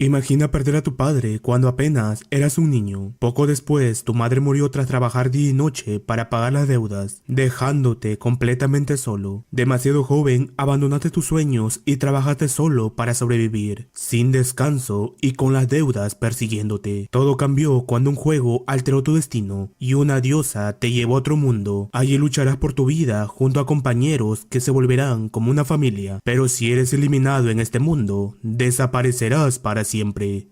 Imagina perder a tu padre cuando apenas eras un niño. Poco después, tu madre murió tras trabajar día y noche para pagar las deudas, dejándote completamente solo. Demasiado joven, abandonaste tus sueños y trabajaste solo para sobrevivir, sin descanso y con las deudas persiguiéndote. Todo cambió cuando un juego alteró tu destino y una diosa te llevó a otro mundo. Allí lucharás por tu vida junto a compañeros que se volverán como una familia. Pero si eres eliminado en este mundo, desaparecerás para siempre.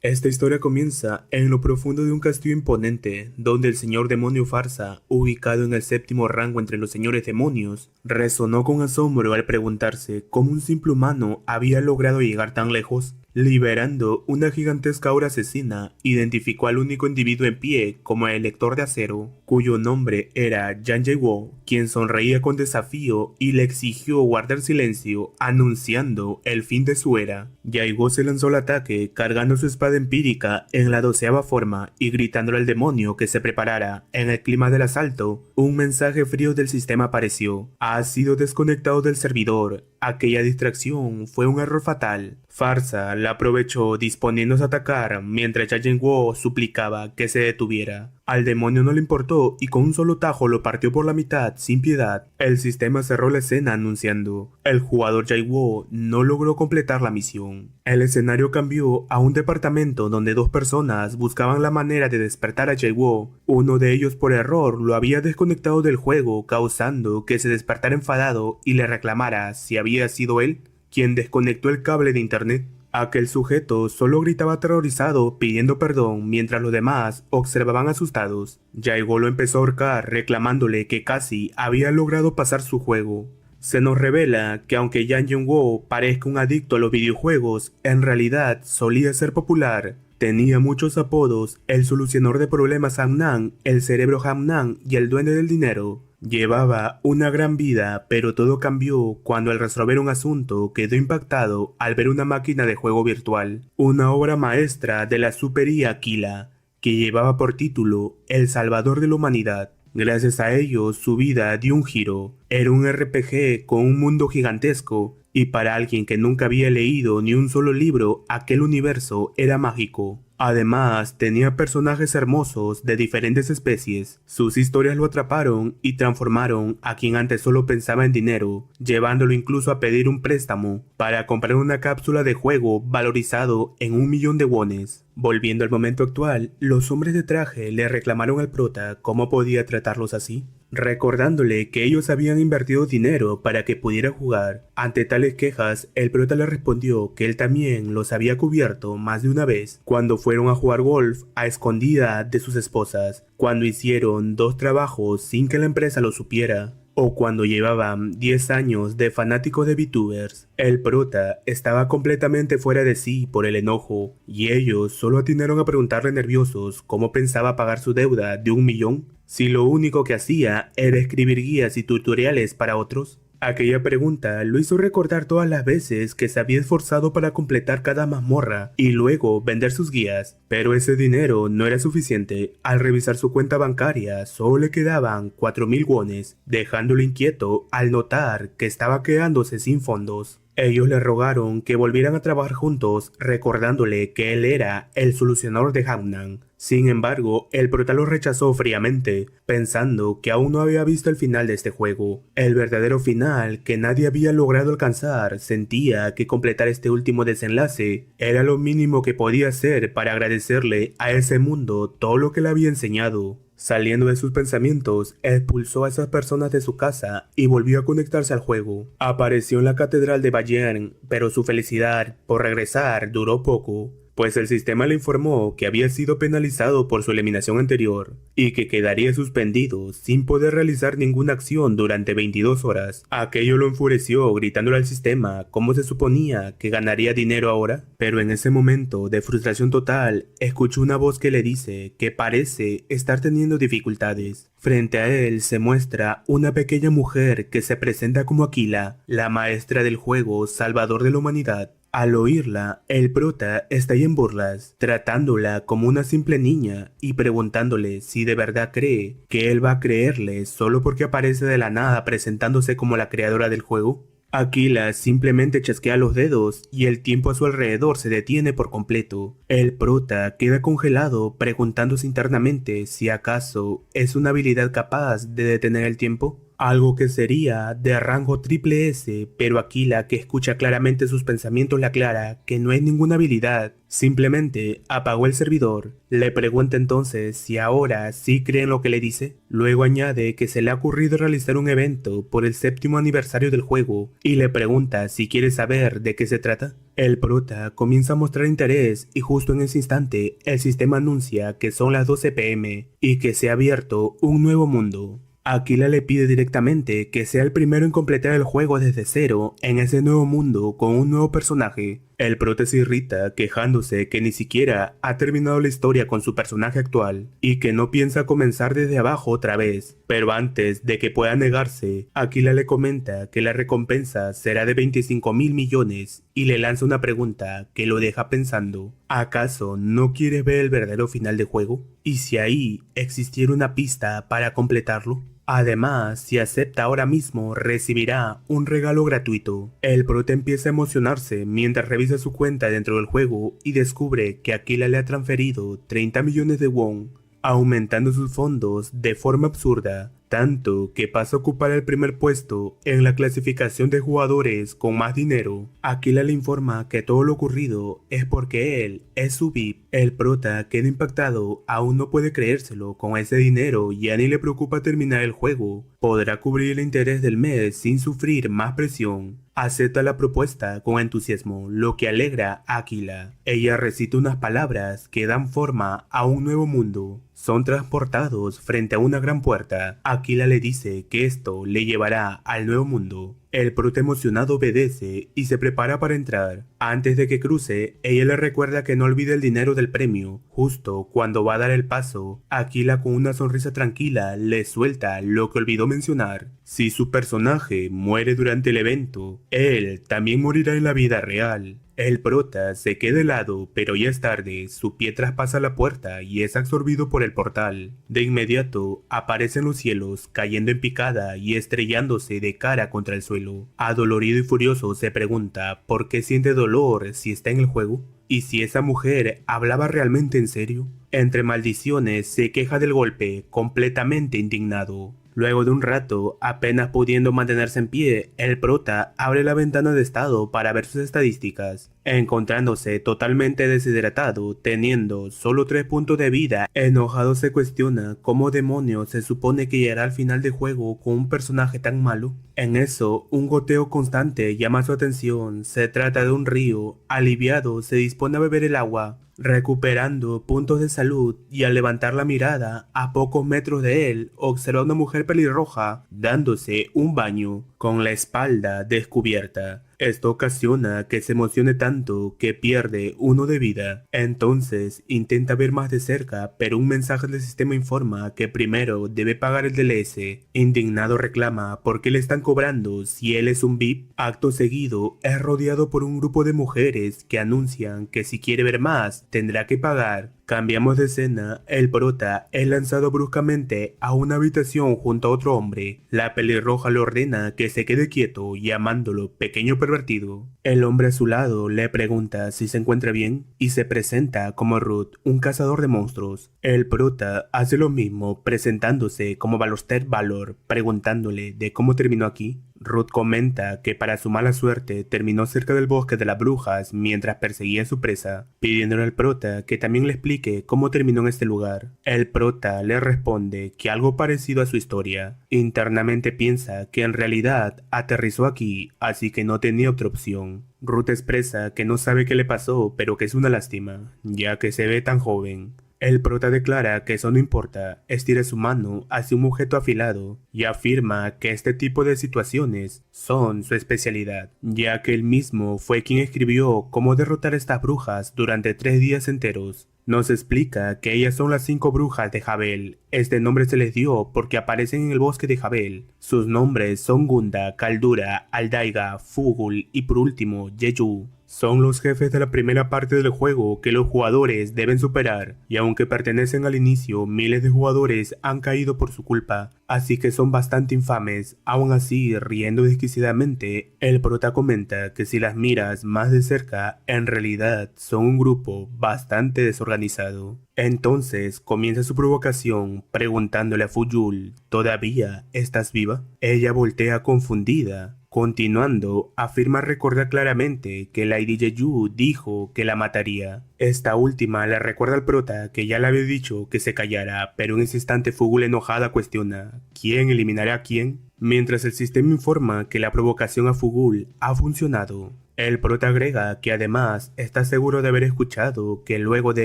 Esta historia comienza en lo profundo de un castillo imponente, donde el señor demonio Farsa, ubicado en el séptimo rango entre los señores demonios, resonó con asombro al preguntarse cómo un simple humano había logrado llegar tan lejos. Liberando una gigantesca aura asesina, identificó al único individuo en pie como el Lector de Acero, cuyo nombre era Yang Jae-woo, quien sonreía con desafío y le exigió guardar silencio, anunciando el fin de su era. Jae-woo se lanzó al ataque, cargando su espada empírica en la 12ª forma y gritándole al demonio que se preparara. En el clima del asalto, un mensaje frío del sistema apareció: "Ha sido desconectado del servidor". Aquella distracción fue un error fatal. Farsa la aprovechó disponiéndose a atacar mientras Yang Jae-woo suplicaba que se detuviera. Al demonio no le importó y con un solo tajo lo partió por la mitad sin piedad. El sistema cerró la escena anunciando: el jugador Jae-woo no logró completar la misión. El escenario cambió a un departamento donde dos personas buscaban la manera de despertar a Jae-woo. Uno de ellos por error lo había desconectado del juego, causando que se despertara enfadado y le reclamara si había sido él quien desconectó el cable de internet. Aquel sujeto solo gritaba aterrorizado pidiendo perdón mientras los demás observaban asustados. Jae-woo lo empezó a ahorcar reclamándole que casi había logrado pasar su juego. Se nos revela que aunque Yang Jae-woo parezca un adicto a los videojuegos, en realidad solía ser popular. Tenía muchos apodos: el solucionador de problemas Hamnan, el cerebro Hamnan y el duende del dinero. Llevaba una gran vida, pero todo cambió cuando al resolver un asunto quedó impactado al ver una máquina de juego virtual, una obra maestra de la Super IA Aquila, que llevaba por título El Salvador de la Humanidad. Gracias a ello, su vida dio un giro. Era un RPG con un mundo gigantesco, y para alguien que nunca había leído ni un solo libro, aquel universo era mágico. Además, tenía personajes hermosos de diferentes especies. Sus historias lo atraparon y transformaron a quien antes solo pensaba en dinero, llevándolo incluso a pedir un préstamo para comprar una cápsula de juego valorizado en 1.000.000 de wones. Volviendo al momento actual, los hombres de traje le reclamaron al prota cómo podía tratarlos así, recordándole que ellos habían invertido dinero para que pudiera jugar. Ante tales quejas, el prota le respondió que él también los había cubierto más de una vez cuando fueron a jugar golf a escondida de sus esposas, cuando hicieron 2 trabajos sin que la empresa lo supiera, o cuando llevaban 10 años de fanáticos de VTubers. El prota estaba completamente fuera de sí por el enojo, y ellos solo atinaron a preguntarle nerviosos cómo pensaba pagar su deuda de 1.000.000, si lo único que hacía era escribir guías y tutoriales para otros. Aquella pregunta lo hizo recordar todas las veces que se había esforzado para completar cada mazmorra y luego vender sus guías, pero ese dinero no era suficiente. Al revisar su cuenta bancaria solo le quedaban 4.000 wones, dejándolo inquieto al notar que estaba quedándose sin fondos. Ellos le rogaron que volvieran a trabajar juntos, recordándole que él era el solucionador de Hamnan. Sin embargo, el prota lo rechazó fríamente, pensando que aún no había visto el final de este juego. El verdadero final que nadie había logrado alcanzar. Sentía que completar este último desenlace era lo mínimo que podía hacer para agradecerle a ese mundo todo lo que le había enseñado. Saliendo de sus pensamientos, expulsó a esas personas de su casa y volvió a conectarse al juego. Apareció en la catedral de Bayern, pero su felicidad por regresar duró poco, pues el sistema le informó que había sido penalizado por su eliminación anterior y que quedaría suspendido sin poder realizar ninguna acción durante 22 horas. Aquello lo enfureció, gritándole al sistema cómo se suponía que ganaría dinero ahora, pero en ese momento de frustración total, escuchó una voz que le dice que parece estar teniendo dificultades. Frente a él se muestra una pequeña mujer que se presenta como Aquila, la maestra del juego Salvador de la Humanidad. Al oírla, el prota estalla en burlas, tratándola como una simple niña y preguntándole si de verdad cree que él va a creerle solo porque aparece de la nada presentándose como la creadora del juego. Aquila simplemente chasquea los dedos y el tiempo a su alrededor se detiene por completo. El prota queda congelado preguntándose internamente si acaso es una habilidad capaz de detener el tiempo. Algo que sería de rango triple S, pero Aquila, que escucha claramente sus pensamientos, le aclara que no es ninguna habilidad, simplemente apagó el servidor. Le pregunta entonces si ahora sí cree en lo que le dice. Luego añade que se le ha ocurrido realizar un evento por el 7º aniversario del juego y le pregunta si quiere saber de qué se trata. El prota comienza a mostrar interés y justo en ese instante el sistema anuncia que son las 12 p.m. y que se ha abierto un nuevo mundo. Aquila le pide directamente que sea el primero en completar el juego desde cero en ese nuevo mundo con un nuevo personaje. El prota se irrita quejándose que ni siquiera ha terminado la historia con su personaje actual y que no piensa comenzar desde abajo otra vez. Pero antes de que pueda negarse, Aquila le comenta que la recompensa será de 25.000 millones y le lanza una pregunta que lo deja pensando. ¿Acaso no quiere ver el verdadero final del juego? ¿Y si ahí existiera una pista para completarlo? Además, si acepta ahora mismo, recibirá un regalo gratuito. El prota empieza a emocionarse mientras revisa su cuenta dentro del juego y descubre que Aquila le ha transferido 30 millones de won, aumentando sus fondos de forma absurda, tanto que pasa a ocupar el primer puesto en la clasificación de jugadores con más dinero. Aquila le informa que todo lo ocurrido es porque él es su VIP. El prota queda impactado, aún no puede creérselo. Con ese dinero ya ni le preocupa terminar el juego, podrá cubrir el interés del mes sin sufrir más presión. Acepta la propuesta con entusiasmo, lo que alegra a Aquila. Ella recita unas palabras que dan forma a un nuevo mundo. Son transportados frente a una gran puerta. Aquila le dice que esto le llevará al nuevo mundo. El prota emocionado obedece y se prepara para entrar. Antes de que cruce, ella le recuerda que no olvide el dinero del premio. Justo cuando va a dar el paso, Aquila con una sonrisa tranquila le suelta lo que olvidó mencionar. Si su personaje muere durante el evento, él también morirá en la vida real. El prota se queda helado, pero ya es tarde. Su pie traspasa la puerta y es absorbido por el portal. De inmediato, aparecen los cielos, cayendo en picada y estrellándose de cara contra el suelo. Adolorido y furioso se pregunta por qué siente dolor si está en el juego. ¿Y si esa mujer hablaba realmente en serio? Entre maldiciones se queja del golpe, completamente indignado. Luego de un rato, apenas pudiendo mantenerse en pie, el prota abre la ventana de estado para ver sus estadísticas. Encontrándose totalmente deshidratado, teniendo solo 3 puntos de vida, enojado se cuestiona cómo demonios se supone que llegará al final del juego con un personaje tan malo. En eso, un goteo constante llama su atención. Se trata de un río. Aliviado, se dispone a beber el agua, recuperando puntos de salud, y al levantar la mirada, a pocos metros de él, observa a una mujer pelirroja dándose un baño, con la espalda descubierta. Esto ocasiona que se emocione tanto que pierde 1 de vida. Entonces intenta ver más de cerca, pero un mensaje del sistema informa que primero debe pagar el DLC. Indignado reclama por qué le están cobrando si él es un VIP. Acto seguido es rodeado por un grupo de mujeres que anuncian que si quiere ver más tendrá que pagar. Cambiamos de escena, el prota es lanzado bruscamente a una habitación junto a otro hombre. La pelirroja le ordena que se quede quieto, llamándolo pequeño pervertido. El hombre a su lado le pregunta si se encuentra bien y se presenta como Ruth, un cazador de monstruos. El prota hace lo mismo, presentándose como Balorster Valor, preguntándole de cómo terminó aquí. Ruth comenta que para su mala suerte terminó cerca del bosque de las brujas mientras perseguía a su presa, pidiéndole al prota que también le explique cómo terminó en este lugar. El prota le responde que algo parecido a su historia. Internamente piensa que en realidad aterrizó aquí, así que no tenía otra opción. Ruth expresa que no sabe qué le pasó, pero que es una lástima, ya que se ve tan joven. El prota declara que eso no importa, estira su mano hacia un objeto afilado y afirma que este tipo de situaciones son su especialidad, ya que él mismo fue quien escribió cómo derrotar a estas brujas durante 3 días enteros. Nos explica que ellas son las 5 brujas de Jabel. Este nombre se les dio porque aparecen en el bosque de Jabel. Sus nombres son Gunda, Kaldura, Aldaiga, Fugul y por último Yeju. Son los jefes de la primera parte del juego que los jugadores deben superar, y aunque pertenecen al inicio, miles de jugadores han caído por su culpa. así que son bastante infames. Aún así, riendo desquiciadamente, el prota comenta que si las miras más de cerca, en realidad son un grupo bastante desorganizado. Entonces comienza su provocación preguntándole a Fuyul, ¿todavía estás viva? Ella voltea confundida. Continuando, afirma recordar claramente que Lady Jeju dijo que la mataría. Esta última le recuerda al prota que ya le había dicho que se callara, pero en ese instante Fugul enojada cuestiona ¿quién eliminará a quién? Mientras el sistema informa que la provocación a Fugul ha funcionado. El prota agrega que además está seguro de haber escuchado que luego de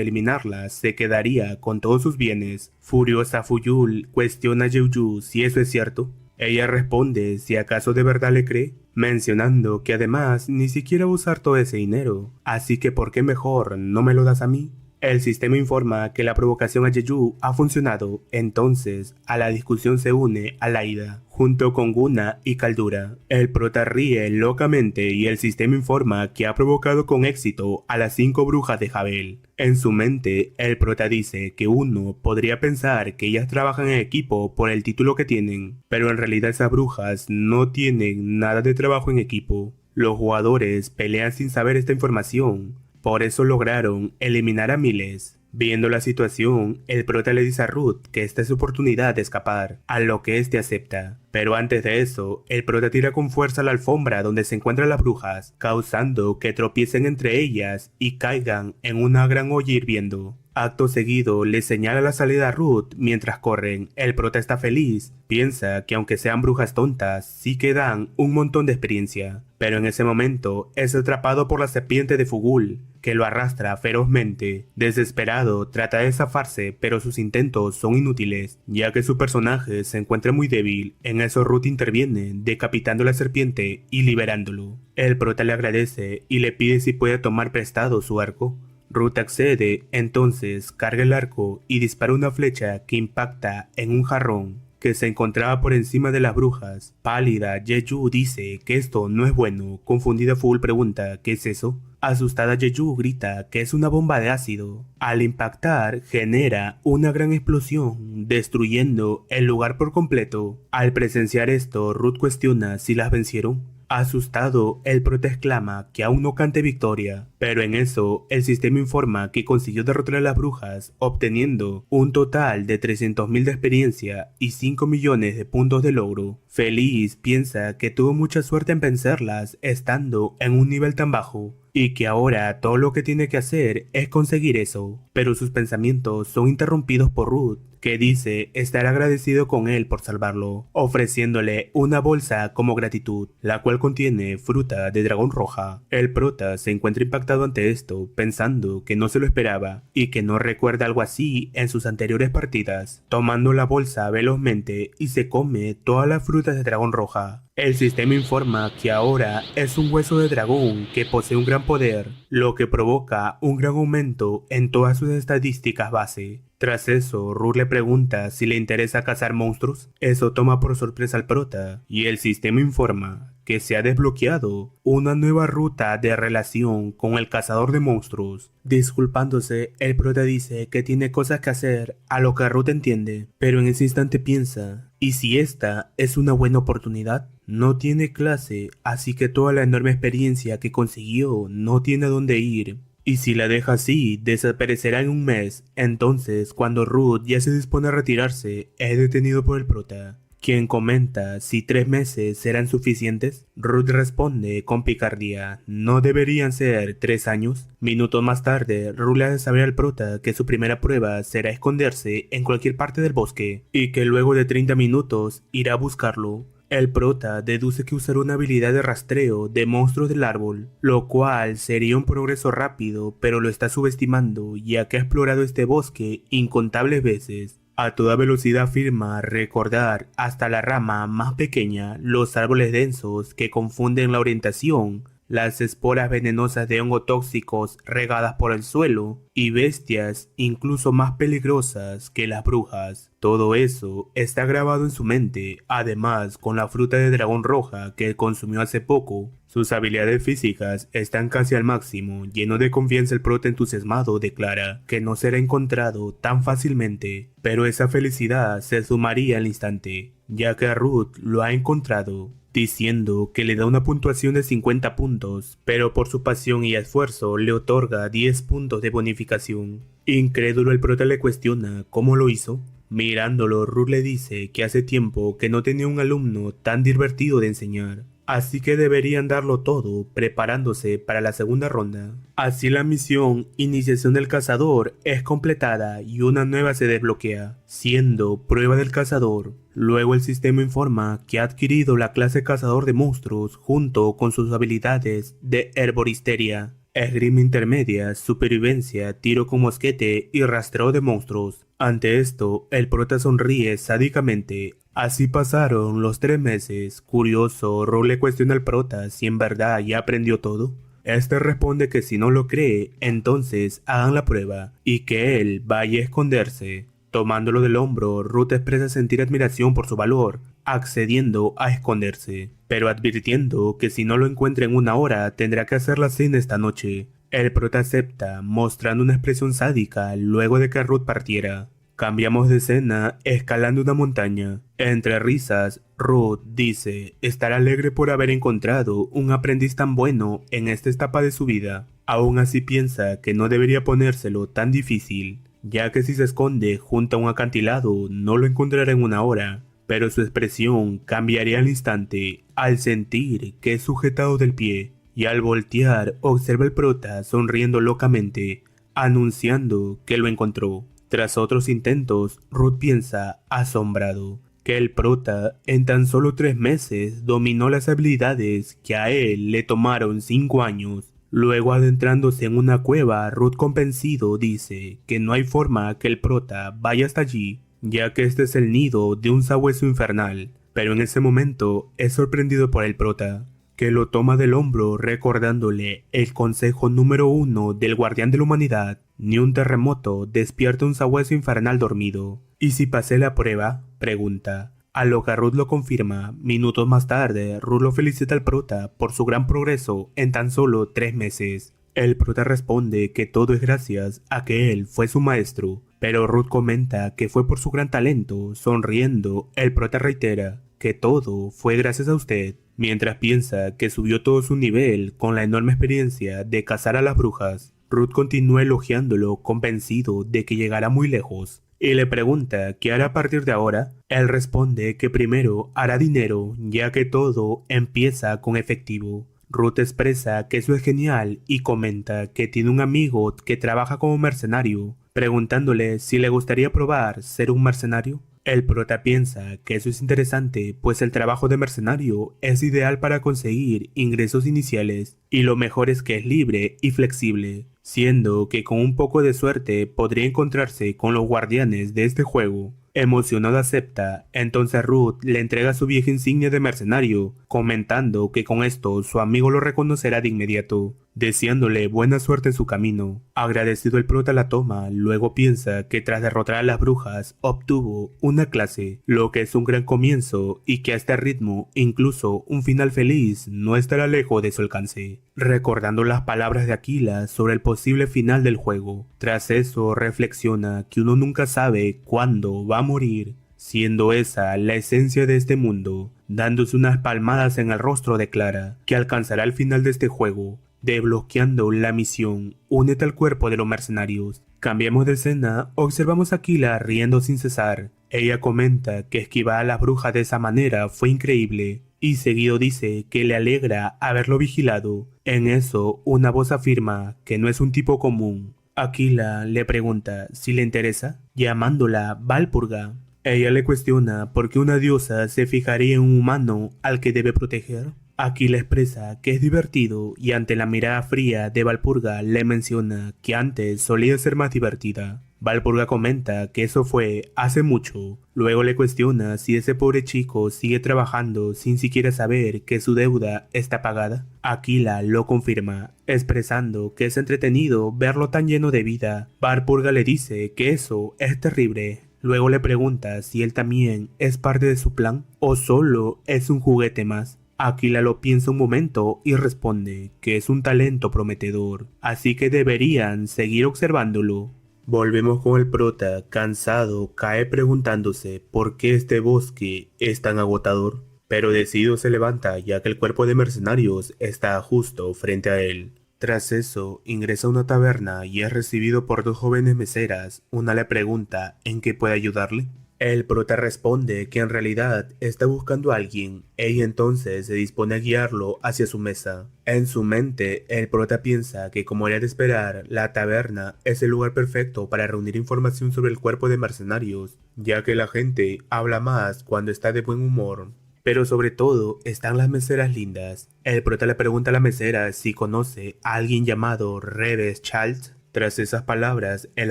eliminarla se quedaría con todos sus bienes. Furiosa, Fuyul cuestiona a Jeju si eso es cierto. Ella responde si acaso de verdad le cree, mencionando que además ni siquiera va a usar todo ese dinero, así que ¿por qué mejor no me lo das a mí? El sistema informa que la provocación a Jeju ha funcionado, entonces a la discusión se une Alaida, junto con Guna y Caldura. El prota ríe locamente y el sistema informa que ha provocado con éxito a las 5 brujas de Jabel. En su mente, el prota dice que uno podría pensar que ellas trabajan en equipo por el título que tienen, pero en realidad esas brujas no tienen nada de trabajo en equipo. Los jugadores pelean sin saber esta información. Por eso lograron eliminar a miles. Viendo la situación, el prota le dice a Ruth que esta es su oportunidad de escapar, a lo que este acepta. Pero antes de eso, el prota tira con fuerza la alfombra donde se encuentran las brujas, causando que tropiecen entre ellas y caigan en una gran olla hirviendo. Acto seguido, le señala la salida a Ruth mientras corren. El prota está feliz. Piensa que aunque sean brujas tontas, sí que dan un montón de experiencia. Pero en ese momento, es atrapado por la serpiente de Fugul, que lo arrastra ferozmente. Desesperado, trata de zafarse, pero sus intentos son inútiles, ya que su personaje se encuentra muy débil. En eso Ruth interviene, decapitando a la serpiente y liberándolo. El prota le agradece y le pide si puede tomar prestado su arco. Ruth accede, entonces carga el arco y dispara una flecha que impacta en un jarrón que se encontraba por encima de las brujas. Pálida, Jeju dice que esto no es bueno. Confundida, Fugul pregunta ¿qué es eso? Asustada, Jeju grita que es una bomba de ácido. Al impactar, genera una gran explosión, destruyendo el lugar por completo. Al presenciar esto, Ruth cuestiona si las vencieron. Asustado, el prota exclama que aún no cante victoria, pero en eso el sistema informa que consiguió derrotar a las brujas, obteniendo un total de 300.000 de experiencia y 5 millones de puntos de logro. Feliz piensa que tuvo mucha suerte en vencerlas estando en un nivel tan bajo, y que ahora todo lo que tiene que hacer es conseguir eso, pero sus pensamientos son interrumpidos por Ruth, que dice estar agradecido con él por salvarlo, ofreciéndole una bolsa como gratitud, la cual contiene fruta de dragón roja. El prota se encuentra impactado ante esto, pensando que no se lo esperaba y que no recuerda algo así en sus anteriores partidas, tomando la bolsa velozmente y se come todas las frutas de dragón roja. El sistema informa que ahora es un hueso de dragón que posee un gran poder, lo que provoca un gran aumento en todas sus estadísticas base. Tras eso, Ruth le pregunta si le interesa cazar monstruos. Eso toma por sorpresa al prota, y el sistema informa que se ha desbloqueado una nueva ruta de relación con el cazador de monstruos. Disculpándose, el prota dice que tiene cosas que hacer, a lo que Ruth entiende, pero en ese instante piensa, ¿y si esta es una buena oportunidad? No tiene clase, así que toda la enorme experiencia que consiguió no tiene a dónde ir. Y si la deja así, desaparecerá en un mes. Entonces, cuando Ruth ya se dispone a retirarse, es detenido por el prota, quien comenta si 3 meses serán suficientes. Ruth responde con picardía, ¿no deberían ser 3 años? Minutos más tarde, Ruth le hace saber al prota que su primera prueba será esconderse en cualquier parte del bosque, y que luego de 30 minutos irá a buscarlo. El prota deduce que usará una habilidad de rastreo de monstruos del árbol, lo cual sería un progreso rápido, pero lo está subestimando ya que ha explorado este bosque incontables veces. A toda velocidad afirma recordar hasta la rama más pequeña los árboles densos que confunden la orientación las esporas venenosas de hongos tóxicos regadas por el suelo y bestias incluso más peligrosas que las brujas. Todo eso está grabado en su mente, además con la fruta de dragón roja que consumió hace poco. Sus habilidades físicas están casi al máximo. Lleno de confianza, el prota entusiasmado declara que no será encontrado tan fácilmente, pero esa felicidad se sumaría al instante, ya que Ruth lo ha encontrado, diciendo que le da una puntuación de 50 puntos, pero por su pasión y esfuerzo le otorga 10 puntos de bonificación. Incrédulo, el prota le cuestiona cómo lo hizo. Mirándolo, Ruth le dice que hace tiempo que no tenía un alumno tan divertido de enseñar, así que deberían darlo todo preparándose para la segunda ronda. Así la misión Iniciación del Cazador es completada y una nueva se desbloquea, siendo Prueba del Cazador. Luego el sistema informa que ha adquirido la clase Cazador de Monstruos junto con sus habilidades de Herboristeria, Esgrima Intermedia, Supervivencia, Tiro con Mosquete y Rastreo de Monstruos. Ante esto, el prota sonríe sádicamente. Así pasaron los 3 meses. Curioso, Ro le cuestiona al prota si en verdad ya aprendió todo. Este responde que si no lo cree, entonces hagan la prueba y que él vaya a esconderse. Tomándolo del hombro, Ruth expresa sentir admiración por su valor, accediendo a esconderse, pero advirtiendo que si no lo encuentra en una hora tendrá que hacer la cena esta noche. El prota acepta, mostrando una expresión sádica luego de que Ruth partiera. Cambiamos de escena escalando una montaña. Entre risas, Ruth dice estar alegre por haber encontrado un aprendiz tan bueno en esta etapa de su vida. Aún así piensa que no debería ponérselo tan difícil, ya que si se esconde junto a un acantilado no lo encontrará en una hora, pero su expresión cambiaría al instante al sentir que es sujetado del pie, y al voltear observa al prota sonriendo locamente, anunciando que lo encontró. Tras otros intentos, Ruth piensa, asombrado, que el prota en tan solo 3 meses dominó las habilidades que a él le tomaron 5 años. Luego, adentrándose en una cueva, Ruth convencido dice que no hay forma que el prota vaya hasta allí, ya que este es el nido de un sabueso infernal. Pero en ese momento es sorprendido por el prota, que lo toma del hombro recordándole el consejo número 1 del guardián de la humanidad: ni un terremoto despierta un sabueso infernal dormido. ¿Y si pasé la prueba?, pregunta. A lo que Ruth lo confirma. Minutos más tarde, Ruth lo felicita al prota por su gran progreso en tan solo 3 meses. El prota responde que todo es gracias a que él fue su maestro, pero Ruth comenta que fue por su gran talento. Sonriendo, el prota reitera que todo fue gracias a usted, mientras piensa que subió todo su nivel con la enorme experiencia de cazar a las brujas. Ruth continúa elogiándolo, convencido de que llegará muy lejos, y le pregunta qué hará a partir de ahora. Él responde que primero hará dinero, ya que todo empieza con efectivo. Ruth expresa que eso es genial y comenta que tiene un amigo que trabaja como mercenario, preguntándole si le gustaría probar ser un mercenario. El prota piensa que eso es interesante, pues el trabajo de mercenario es ideal para conseguir ingresos iniciales, y lo mejor es que es libre y flexible, siendo que con un poco de suerte podría encontrarse con los guardianes de este juego. Emocionado acepta, entonces Ruth le entrega su vieja insignia de mercenario, comentando que con esto su amigo lo reconocerá de inmediato, deseándole buena suerte en su camino. Agradecido, el prota la toma, luego piensa que tras derrotar a las brujas obtuvo una clase, lo que es un gran comienzo y que a este ritmo incluso un final feliz no estará lejos de su alcance. Recordando las palabras de Aquila sobre el posible final del juego, tras eso reflexiona que uno nunca sabe cuándo va a morir, siendo esa la esencia de este mundo. Dándose unas palmadas en el rostro declara que alcanzará el final de este juego, desbloqueando la misión Únete al cuerpo de los mercenarios. Cambiamos de escena, observamos a Aquila riendo sin cesar. Ella comenta que esquivar a las brujas de esa manera fue increíble, y seguido dice que le alegra haberlo vigilado. En eso, una voz afirma que no es un tipo común. Aquila le pregunta si le interesa, llamándola Valpurga. Ella le cuestiona por qué una diosa se fijaría en un humano al que debe proteger. Aquí le expresa que es divertido y ante la mirada fría de Valpurga le menciona que antes solía ser más divertida. Valpurga comenta que eso fue hace mucho. Luego le cuestiona si ese pobre chico sigue trabajando sin siquiera saber que su deuda está pagada. Aquila lo confirma, expresando que es entretenido verlo tan lleno de vida. Valpurga le dice que eso es terrible. Luego le pregunta si él también es parte de su plan o solo es un juguete más. Aquila lo piensa un momento y responde que es un talento prometedor, así que deberían seguir observándolo. Volvemos con el prota, cansado, cae preguntándose por qué este bosque es tan agotador, pero decidido se levanta ya que el cuerpo de mercenarios está justo frente a él. Tras eso, ingresa a una taberna y es recibido por dos jóvenes meseras. Una le pregunta en qué puede ayudarle. El prota responde que en realidad está buscando a alguien. Ella entonces se dispone a guiarlo hacia su mesa. En su mente, el prota piensa que como era de esperar, la taberna es el lugar perfecto para reunir información sobre el cuerpo de mercenarios, ya que la gente habla más cuando está de buen humor. Pero sobre todo están las meseras lindas. El prota le pregunta a la mesera si conoce a alguien llamado Reves Chalt. Tras esas palabras, el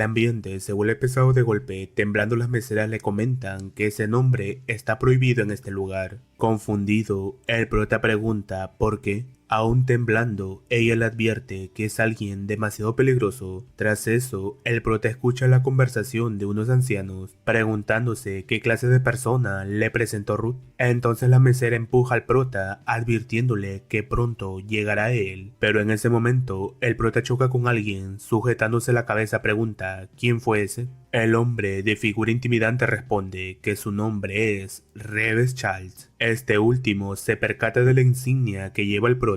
ambiente se vuelve pesado de golpe. Temblando, las meseras le comentan que ese nombre está prohibido en este lugar. Confundido, el prota pregunta por qué. Aún temblando, ella le advierte que es alguien demasiado peligroso. Tras eso, el prota escucha la conversación de unos ancianos, preguntándose qué clase de persona le presentó Ruth. Entonces la mesera empuja al prota, advirtiéndole que pronto llegará él. Pero en ese momento, el prota choca con alguien, sujetándose la cabeza pregunta ¿quién fue ese? El hombre de figura intimidante responde que su nombre es Reves Charles. Este último se percata de la insignia que lleva el prota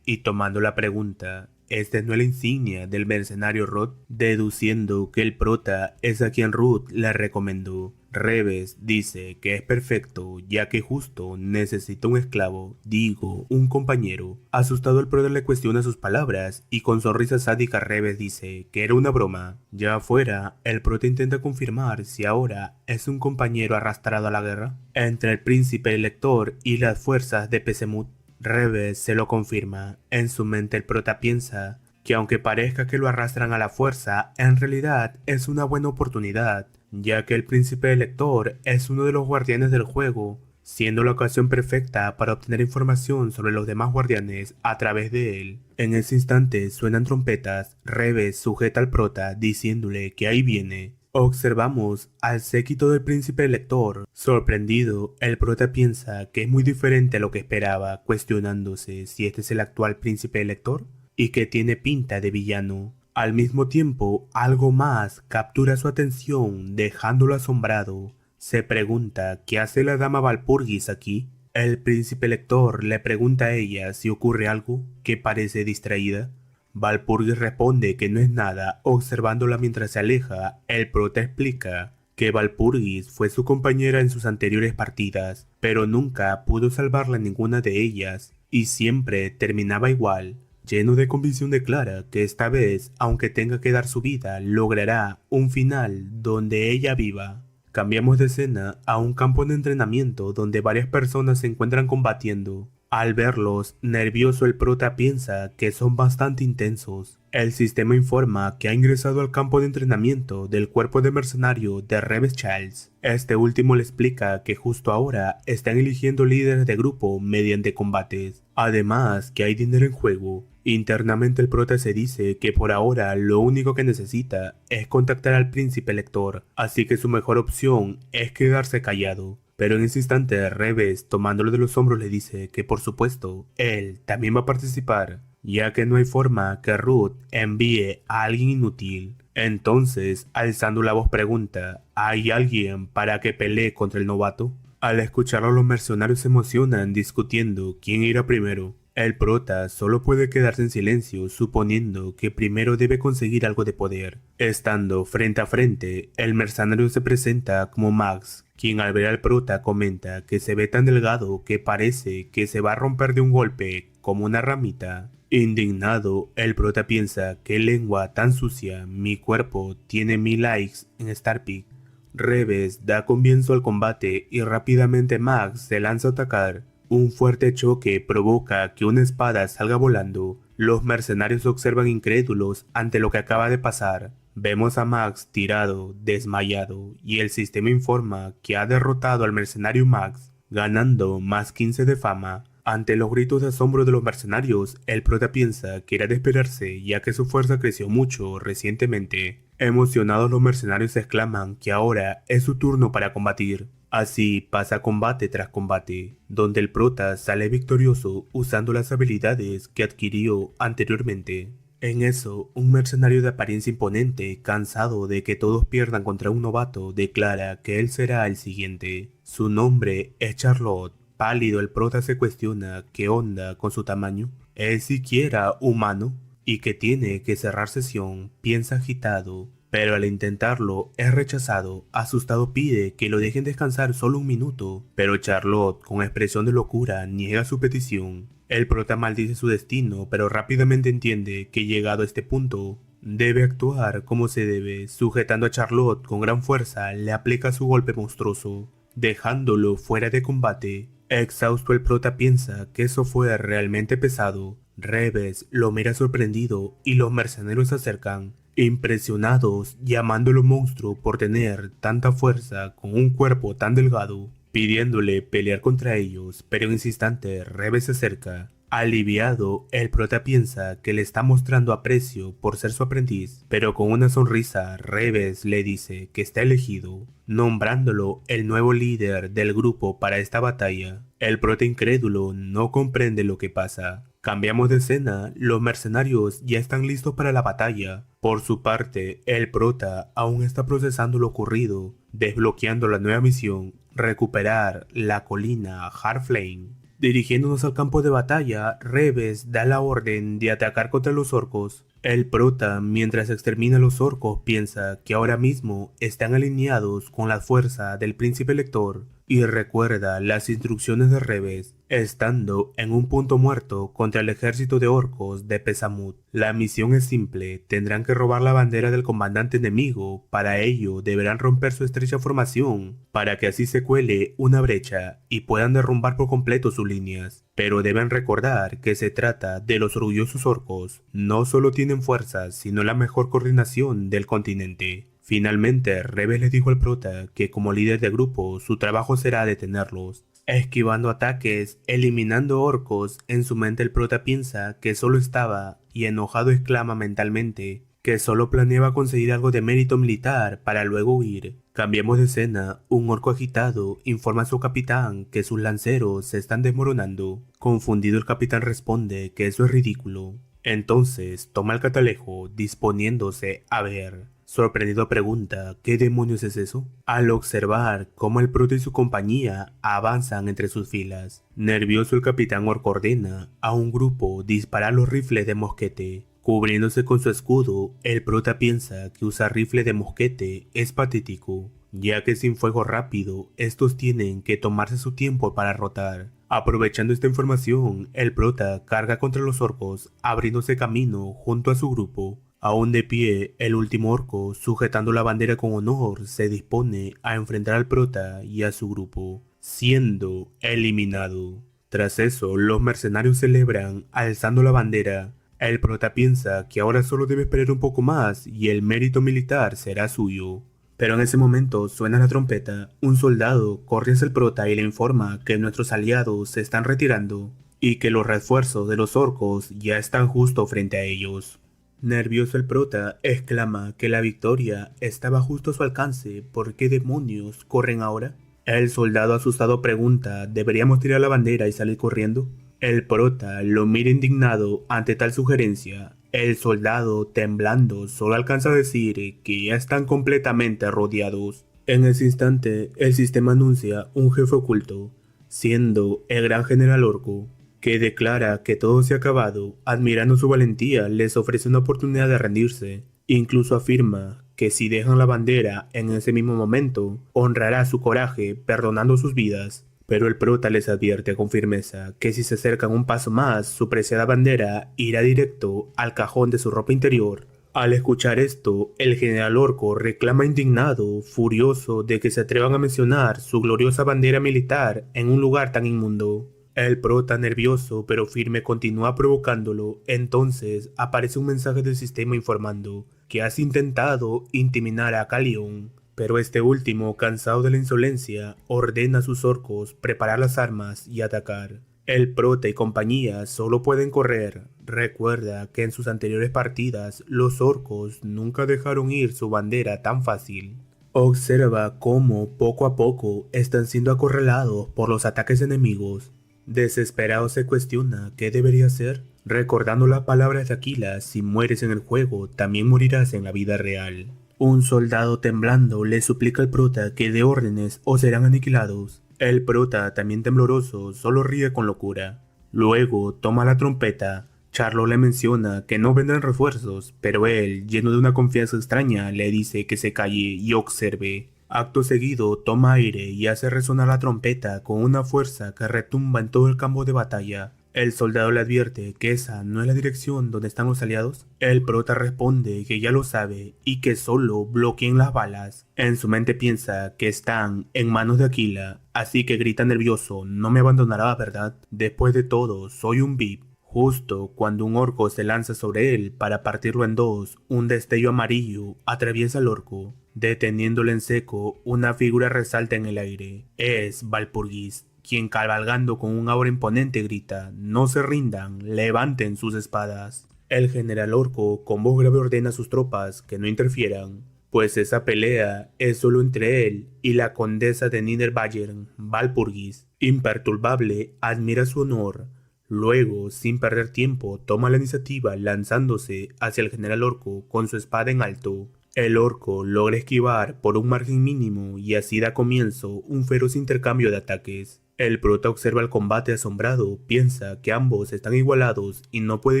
y tomando la pregunta, ¿esta no es la insignia del mercenario Rod? Deduciendo que el prota es a quien Ruth le recomendó. Reves dice que es perfecto ya que justo necesita un esclavo, digo, un compañero. Asustado, el prota le cuestiona sus palabras y con sonrisa sádica Reves dice que era una broma. Ya afuera, el prota intenta confirmar si ahora es un compañero arrastrado a la guerra entre el príncipe elector y las fuerzas de Pesemut. Reves se lo confirma. En su mente el prota piensa que aunque parezca que lo arrastran a la fuerza, en realidad es una buena oportunidad, ya que el príncipe elector es uno de los guardianes del juego, siendo la ocasión perfecta para obtener información sobre los demás guardianes a través de él. En ese instante suenan trompetas. Reves sujeta al prota diciéndole que ahí viene. Observamos al séquito del príncipe elector. Sorprendido, el prota piensa que es muy diferente a lo que esperaba, cuestionándose si este es el actual príncipe elector y que tiene pinta de villano. Al mismo tiempo, algo más captura su atención, dejándolo asombrado. Se pregunta qué hace la dama Valpurgis aquí. El príncipe elector le pregunta a ella si ocurre algo, que parece distraída. Valpurgis responde que no es nada. Observándola mientras se aleja, el prota explica que Valpurgis fue su compañera en sus anteriores partidas, pero nunca pudo salvarla en ninguna de ellas, y siempre terminaba igual. Lleno de convicción declara que esta vez, aunque tenga que dar su vida, logrará un final donde ella viva. Cambiamos de escena a un campo de entrenamiento donde varias personas se encuentran combatiendo. Al verlos, nervioso, el prota piensa que son bastante intensos. El sistema informa que ha ingresado al campo de entrenamiento del cuerpo de mercenario de Reves Charles. Este último le explica que justo ahora están eligiendo líderes de grupo mediante combates. Además que hay dinero en juego. Internamente el prota se dice que por ahora lo único que necesita es contactar al príncipe elector, así que su mejor opción es quedarse callado. Pero en ese instante Reves, tomándolo de los hombros, le dice que por supuesto él también va a participar, ya que no hay forma que Ruth envíe a alguien inútil. Entonces, alzando la voz pregunta, ¿hay alguien para que pelee contra el novato? Al escucharlo, los mercenarios se emocionan discutiendo quién irá primero. El prota solo puede quedarse en silencio, suponiendo que primero debe conseguir algo de poder. Estando frente a frente, el mercenario se presenta como Max, quien al ver al prota comenta que se ve tan delgado que parece que se va a romper de un golpe como una ramita. Indignado, el prota piensa qué lengua tan sucia, mi cuerpo tiene 1000 likes en Starpic. Reves da comienzo al combate y rápidamente Max se lanza a atacar. Un fuerte choque provoca que una espada salga volando. Los mercenarios observan incrédulos ante lo que acaba de pasar. Vemos a Max tirado, desmayado, y el sistema informa que ha derrotado al mercenario Max, ganando más 15 de fama. Ante los gritos de asombro de los mercenarios, el prota piensa que era de esperarse ya que su fuerza creció mucho recientemente. Emocionados los mercenarios exclaman que ahora es su turno para combatir. Así pasa combate tras combate, donde el prota sale victorioso usando las habilidades que adquirió anteriormente. En eso, un mercenario de apariencia imponente, cansado de que todos pierdan contra un novato, declara que él será el siguiente. Su nombre es Charlotte. Pálido, el prota se cuestiona qué onda con su tamaño. ¿Es siquiera humano? Y que tiene que cerrar sesión, piensa agitado. Pero al intentarlo es rechazado. Asustado pide que lo dejen descansar solo un minuto. Pero Charlotte, con expresión de locura, niega su petición. El prota maldice su destino, pero rápidamente entiende que llegado a este punto, debe actuar como se debe. Sujetando a Charlotte con gran fuerza, le aplica su golpe monstruoso, dejándolo fuera de combate. Exhausto, el prota piensa que eso fue realmente pesado. Reves lo mira sorprendido y los mercenarios se acercan, impresionados, llamándolo monstruo por tener tanta fuerza con un cuerpo tan delgado, pidiéndole pelear contra ellos, pero en ese instante Reves se acerca. Aliviado, el prota piensa que le está mostrando aprecio por ser su aprendiz, pero con una sonrisa, Reves le dice que está elegido, nombrándolo el nuevo líder del grupo para esta batalla. El prota incrédulo no comprende lo que pasa. Cambiamos de escena, los mercenarios ya están listos para la batalla. Por su parte, el prota aún está procesando lo ocurrido, desbloqueando la nueva misión, recuperar la colina Hardflame. Dirigiéndonos al campo de batalla, Reves da la orden de atacar contra los orcos. El prota, mientras extermina a los orcos, piensa que ahora mismo están alineados con la fuerza del príncipe lector y recuerda las instrucciones de Reves, estando en un punto muerto contra el ejército de orcos de Pesamut. La misión es simple, tendrán que robar la bandera del comandante enemigo, para ello deberán romper su estrecha formación, para que así se cuele una brecha y puedan derrumbar por completo sus líneas. Pero deben recordar que se trata de los orgullosos orcos, no solo tienen fuerza, sino la mejor coordinación del continente. Finalmente, Reves le dijo al prota que como líder de grupo su trabajo será detenerlos, esquivando ataques, eliminando orcos. En su mente el prota piensa que solo estaba, y enojado exclama mentalmente que solo planeaba conseguir algo de mérito militar para luego huir. Cambiamos de escena, un orco agitado informa a su capitán que sus lanceros se están desmoronando. Confundido, el capitán responde que eso es ridículo. Entonces toma el catalejo disponiéndose a ver. Sorprendido pregunta ¿qué demonios es eso? Al observar cómo el prota y su compañía avanzan entre sus filas, nervioso el capitán orco ordena a un grupo disparar los rifles de mosquete. Cubriéndose con su escudo, el prota piensa que usar rifle de mosquete es patético, ya que sin fuego rápido estos tienen que tomarse su tiempo para rotar. Aprovechando esta información, el prota carga contra los orcos, abriéndose camino junto a su grupo. Aún de pie, el último orco, sujetando la bandera con honor, se dispone a enfrentar al prota y a su grupo, siendo eliminado. Tras eso, los mercenarios celebran alzando la bandera. El prota piensa que ahora solo debe esperar un poco más y el mérito militar será suyo. Pero en ese momento suena la trompeta. Un soldado corre hacia el prota y le informa que nuestros aliados se están retirando y que los refuerzos de los orcos ya están justo frente a ellos. Nervioso, el prota exclama que la victoria estaba justo a su alcance. ¿Por qué demonios corren ahora? El soldado asustado pregunta ¿deberíamos tirar la bandera y salir corriendo? El prota lo mira indignado ante tal sugerencia. El soldado, temblando, solo alcanza a decir que ya están completamente rodeados. En ese instante, el sistema anuncia un jefe oculto, siendo el gran general orco, que declara que todo se ha acabado. Admirando su valentía, les ofrece una oportunidad de rendirse. Incluso afirma que si dejan la bandera en ese mismo momento, honrará su coraje perdonando sus vidas. Pero el prota les advierte con firmeza que si se acercan un paso más, su preciada bandera irá directo al cajón de su ropa interior. Al escuchar esto, el general orco reclama indignado, furioso de que se atrevan a mencionar su gloriosa bandera militar en un lugar tan inmundo. El prota, nervioso pero firme, continúa provocándolo. Entonces aparece un mensaje del sistema informando que has intentado intimidar a Calion, pero este último, cansado de la insolencia, ordena a sus orcos preparar las armas y atacar. El prota y compañía solo pueden correr. Recuerda que en sus anteriores partidas los orcos nunca dejaron ir su bandera tan fácil. Observa cómo poco a poco están siendo acorralados por los ataques enemigos. Desesperado se cuestiona qué debería hacer, recordando las palabras de Aquila: si mueres en el juego, también morirás en la vida real. Un soldado temblando le suplica al prota que dé órdenes o serán aniquilados. El prota, también tembloroso, solo ríe con locura. Luego toma la trompeta. Charlo le menciona que no vendrán refuerzos, pero él, lleno de una confianza extraña, le dice que se calle y observe. Acto seguido toma aire y hace resonar la trompeta con una fuerza que retumba en todo el campo de batalla. El soldado le advierte que esa no es la dirección donde están los aliados. El prota responde que ya lo sabe y que solo bloqueen las balas. En su mente piensa que están en manos de Aquila, así que grita nervioso: no me abandonará, ¿verdad? Después de todo, soy un VIP. Justo cuando un orco se lanza sobre él para partirlo en dos, un destello amarillo atraviesa al orco. Deteniéndolo en seco, una figura resalta en el aire. Es Walpurgis, quien, cabalgando con un aura imponente, grita: no se rindan, levanten sus espadas. El general orco con voz grave ordena a sus tropas que no interfieran, pues esa pelea es solo entre él y la condesa de Niederbayern. Walpurgis, imperturbable, admira su honor. Luego, sin perder tiempo, toma la iniciativa lanzándose hacia el general orco con su espada en alto. El orco logra esquivar por un margen mínimo y así da comienzo un feroz intercambio de ataques. El prota observa el combate asombrado, piensa que ambos están igualados y no puede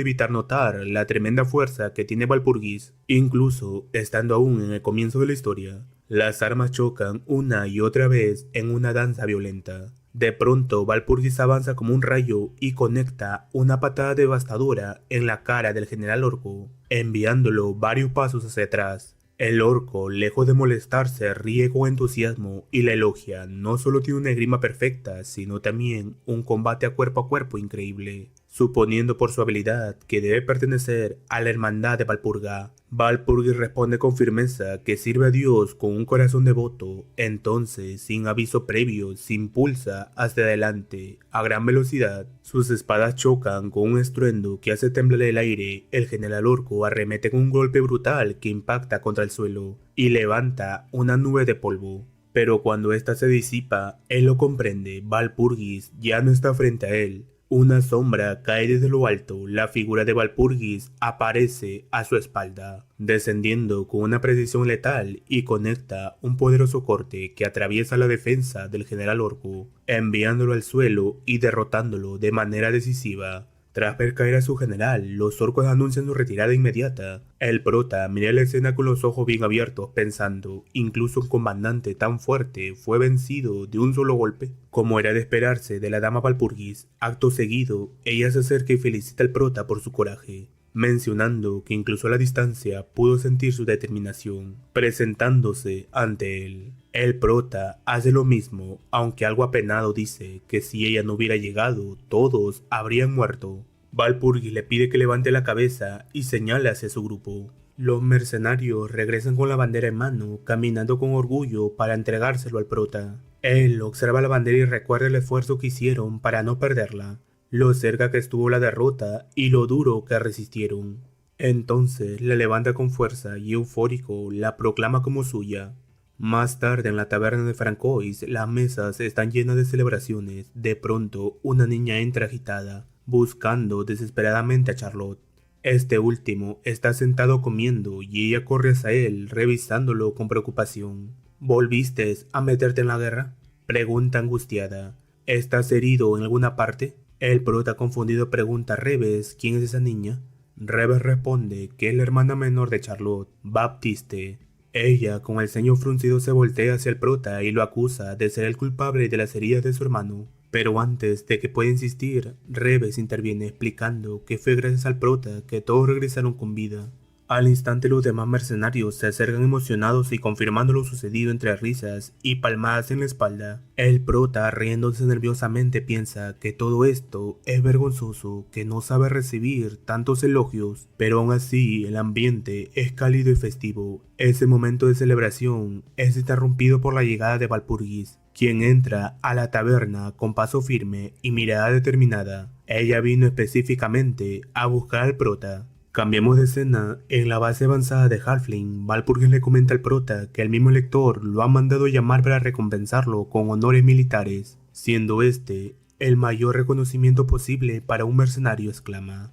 evitar notar la tremenda fuerza que tiene Walpurgis, incluso estando aún en el comienzo de la historia. Las armas chocan una y otra vez en una danza violenta. De pronto, Walpurgis avanza como un rayo y conecta una patada devastadora en la cara del general orco, enviándolo varios pasos hacia atrás. El orco, lejos de molestarse, ríe con entusiasmo y la elogia. No solo tiene una esgrima perfecta, sino también un combate a cuerpo increíble, suponiendo por su habilidad que debe pertenecer a la hermandad de Walpurga. Walpurgis responde con firmeza que sirve a Dios con un corazón devoto. Entonces, sin aviso previo, se impulsa hacia adelante a gran velocidad. Sus espadas chocan con un estruendo que hace temblar el aire. El general orco arremete con un golpe brutal que impacta contra el suelo y levanta una nube de polvo. Pero cuando ésta se disipa, él lo comprende. Walpurgis ya no está frente a él. Una sombra cae desde lo alto. La figura de Walpurgis aparece a su espalda, descendiendo con una precisión letal y conecta un poderoso corte que atraviesa la defensa del general orco, enviándolo al suelo y derrotándolo de manera decisiva. Tras ver caer a su general, los orcos anuncian su retirada inmediata. El prota mira la escena con los ojos bien abiertos, pensando: incluso un comandante tan fuerte fue vencido de un solo golpe. Como era de esperarse de la dama Walpurgis, acto seguido, ella se acerca y felicita al prota por su coraje, mencionando que incluso a la distancia pudo sentir su determinación, presentándose ante él. El prota hace lo mismo, aunque algo apenado dice que si ella no hubiera llegado, todos habrían muerto. Walpurgis le pide que levante la cabeza y señala hacia su grupo. Los mercenarios regresan con la bandera en mano, caminando con orgullo para entregárselo al prota. Él observa la bandera y recuerda el esfuerzo que hicieron para no perderla, lo cerca que estuvo la derrota y lo duro que resistieron. Entonces la levanta con fuerza y eufórico la proclama como suya. Más tarde, en la taberna de Francois, las mesas están llenas de celebraciones. De pronto, una niña entra agitada, buscando desesperadamente a Charlotte. Este último está sentado comiendo y ella corre hacia él, revisándolo con preocupación. ¿Volviste a meterte en la guerra?, pregunta angustiada. ¿Estás herido en alguna parte? El prota confundido pregunta a Reves quién es esa niña. Reves responde que es la hermana menor de Charlotte, Baptiste. Ella, con el ceño fruncido, se voltea hacia el prota y lo acusa de ser el culpable de las heridas de su hermano. Pero antes de que pueda insistir, Reves interviene explicando que fue gracias al prota que todos regresaron con vida. Al instante los demás mercenarios se acercan emocionados y confirmando lo sucedido entre risas y palmadas en la espalda. El prota, riéndose nerviosamente, piensa que todo esto es vergonzoso, que no sabe recibir tantos elogios, pero aún así el ambiente es cálido y festivo. Ese momento de celebración es interrumpido por la llegada de Walpurgis, quien entra a la taberna con paso firme y mirada determinada. Ella vino específicamente a buscar al prota. Cambiamos de escena. En la base avanzada de Halfling, Walpurgis le comenta al prota que el mismo lector lo ha mandado llamar para recompensarlo con honores militares, siendo este el mayor reconocimiento posible para un mercenario, exclama.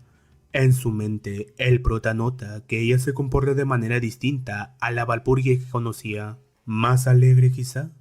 En su mente, el prota nota que ella se comporta de manera distinta a la Walpurgis que conocía. ¿Más alegre quizá?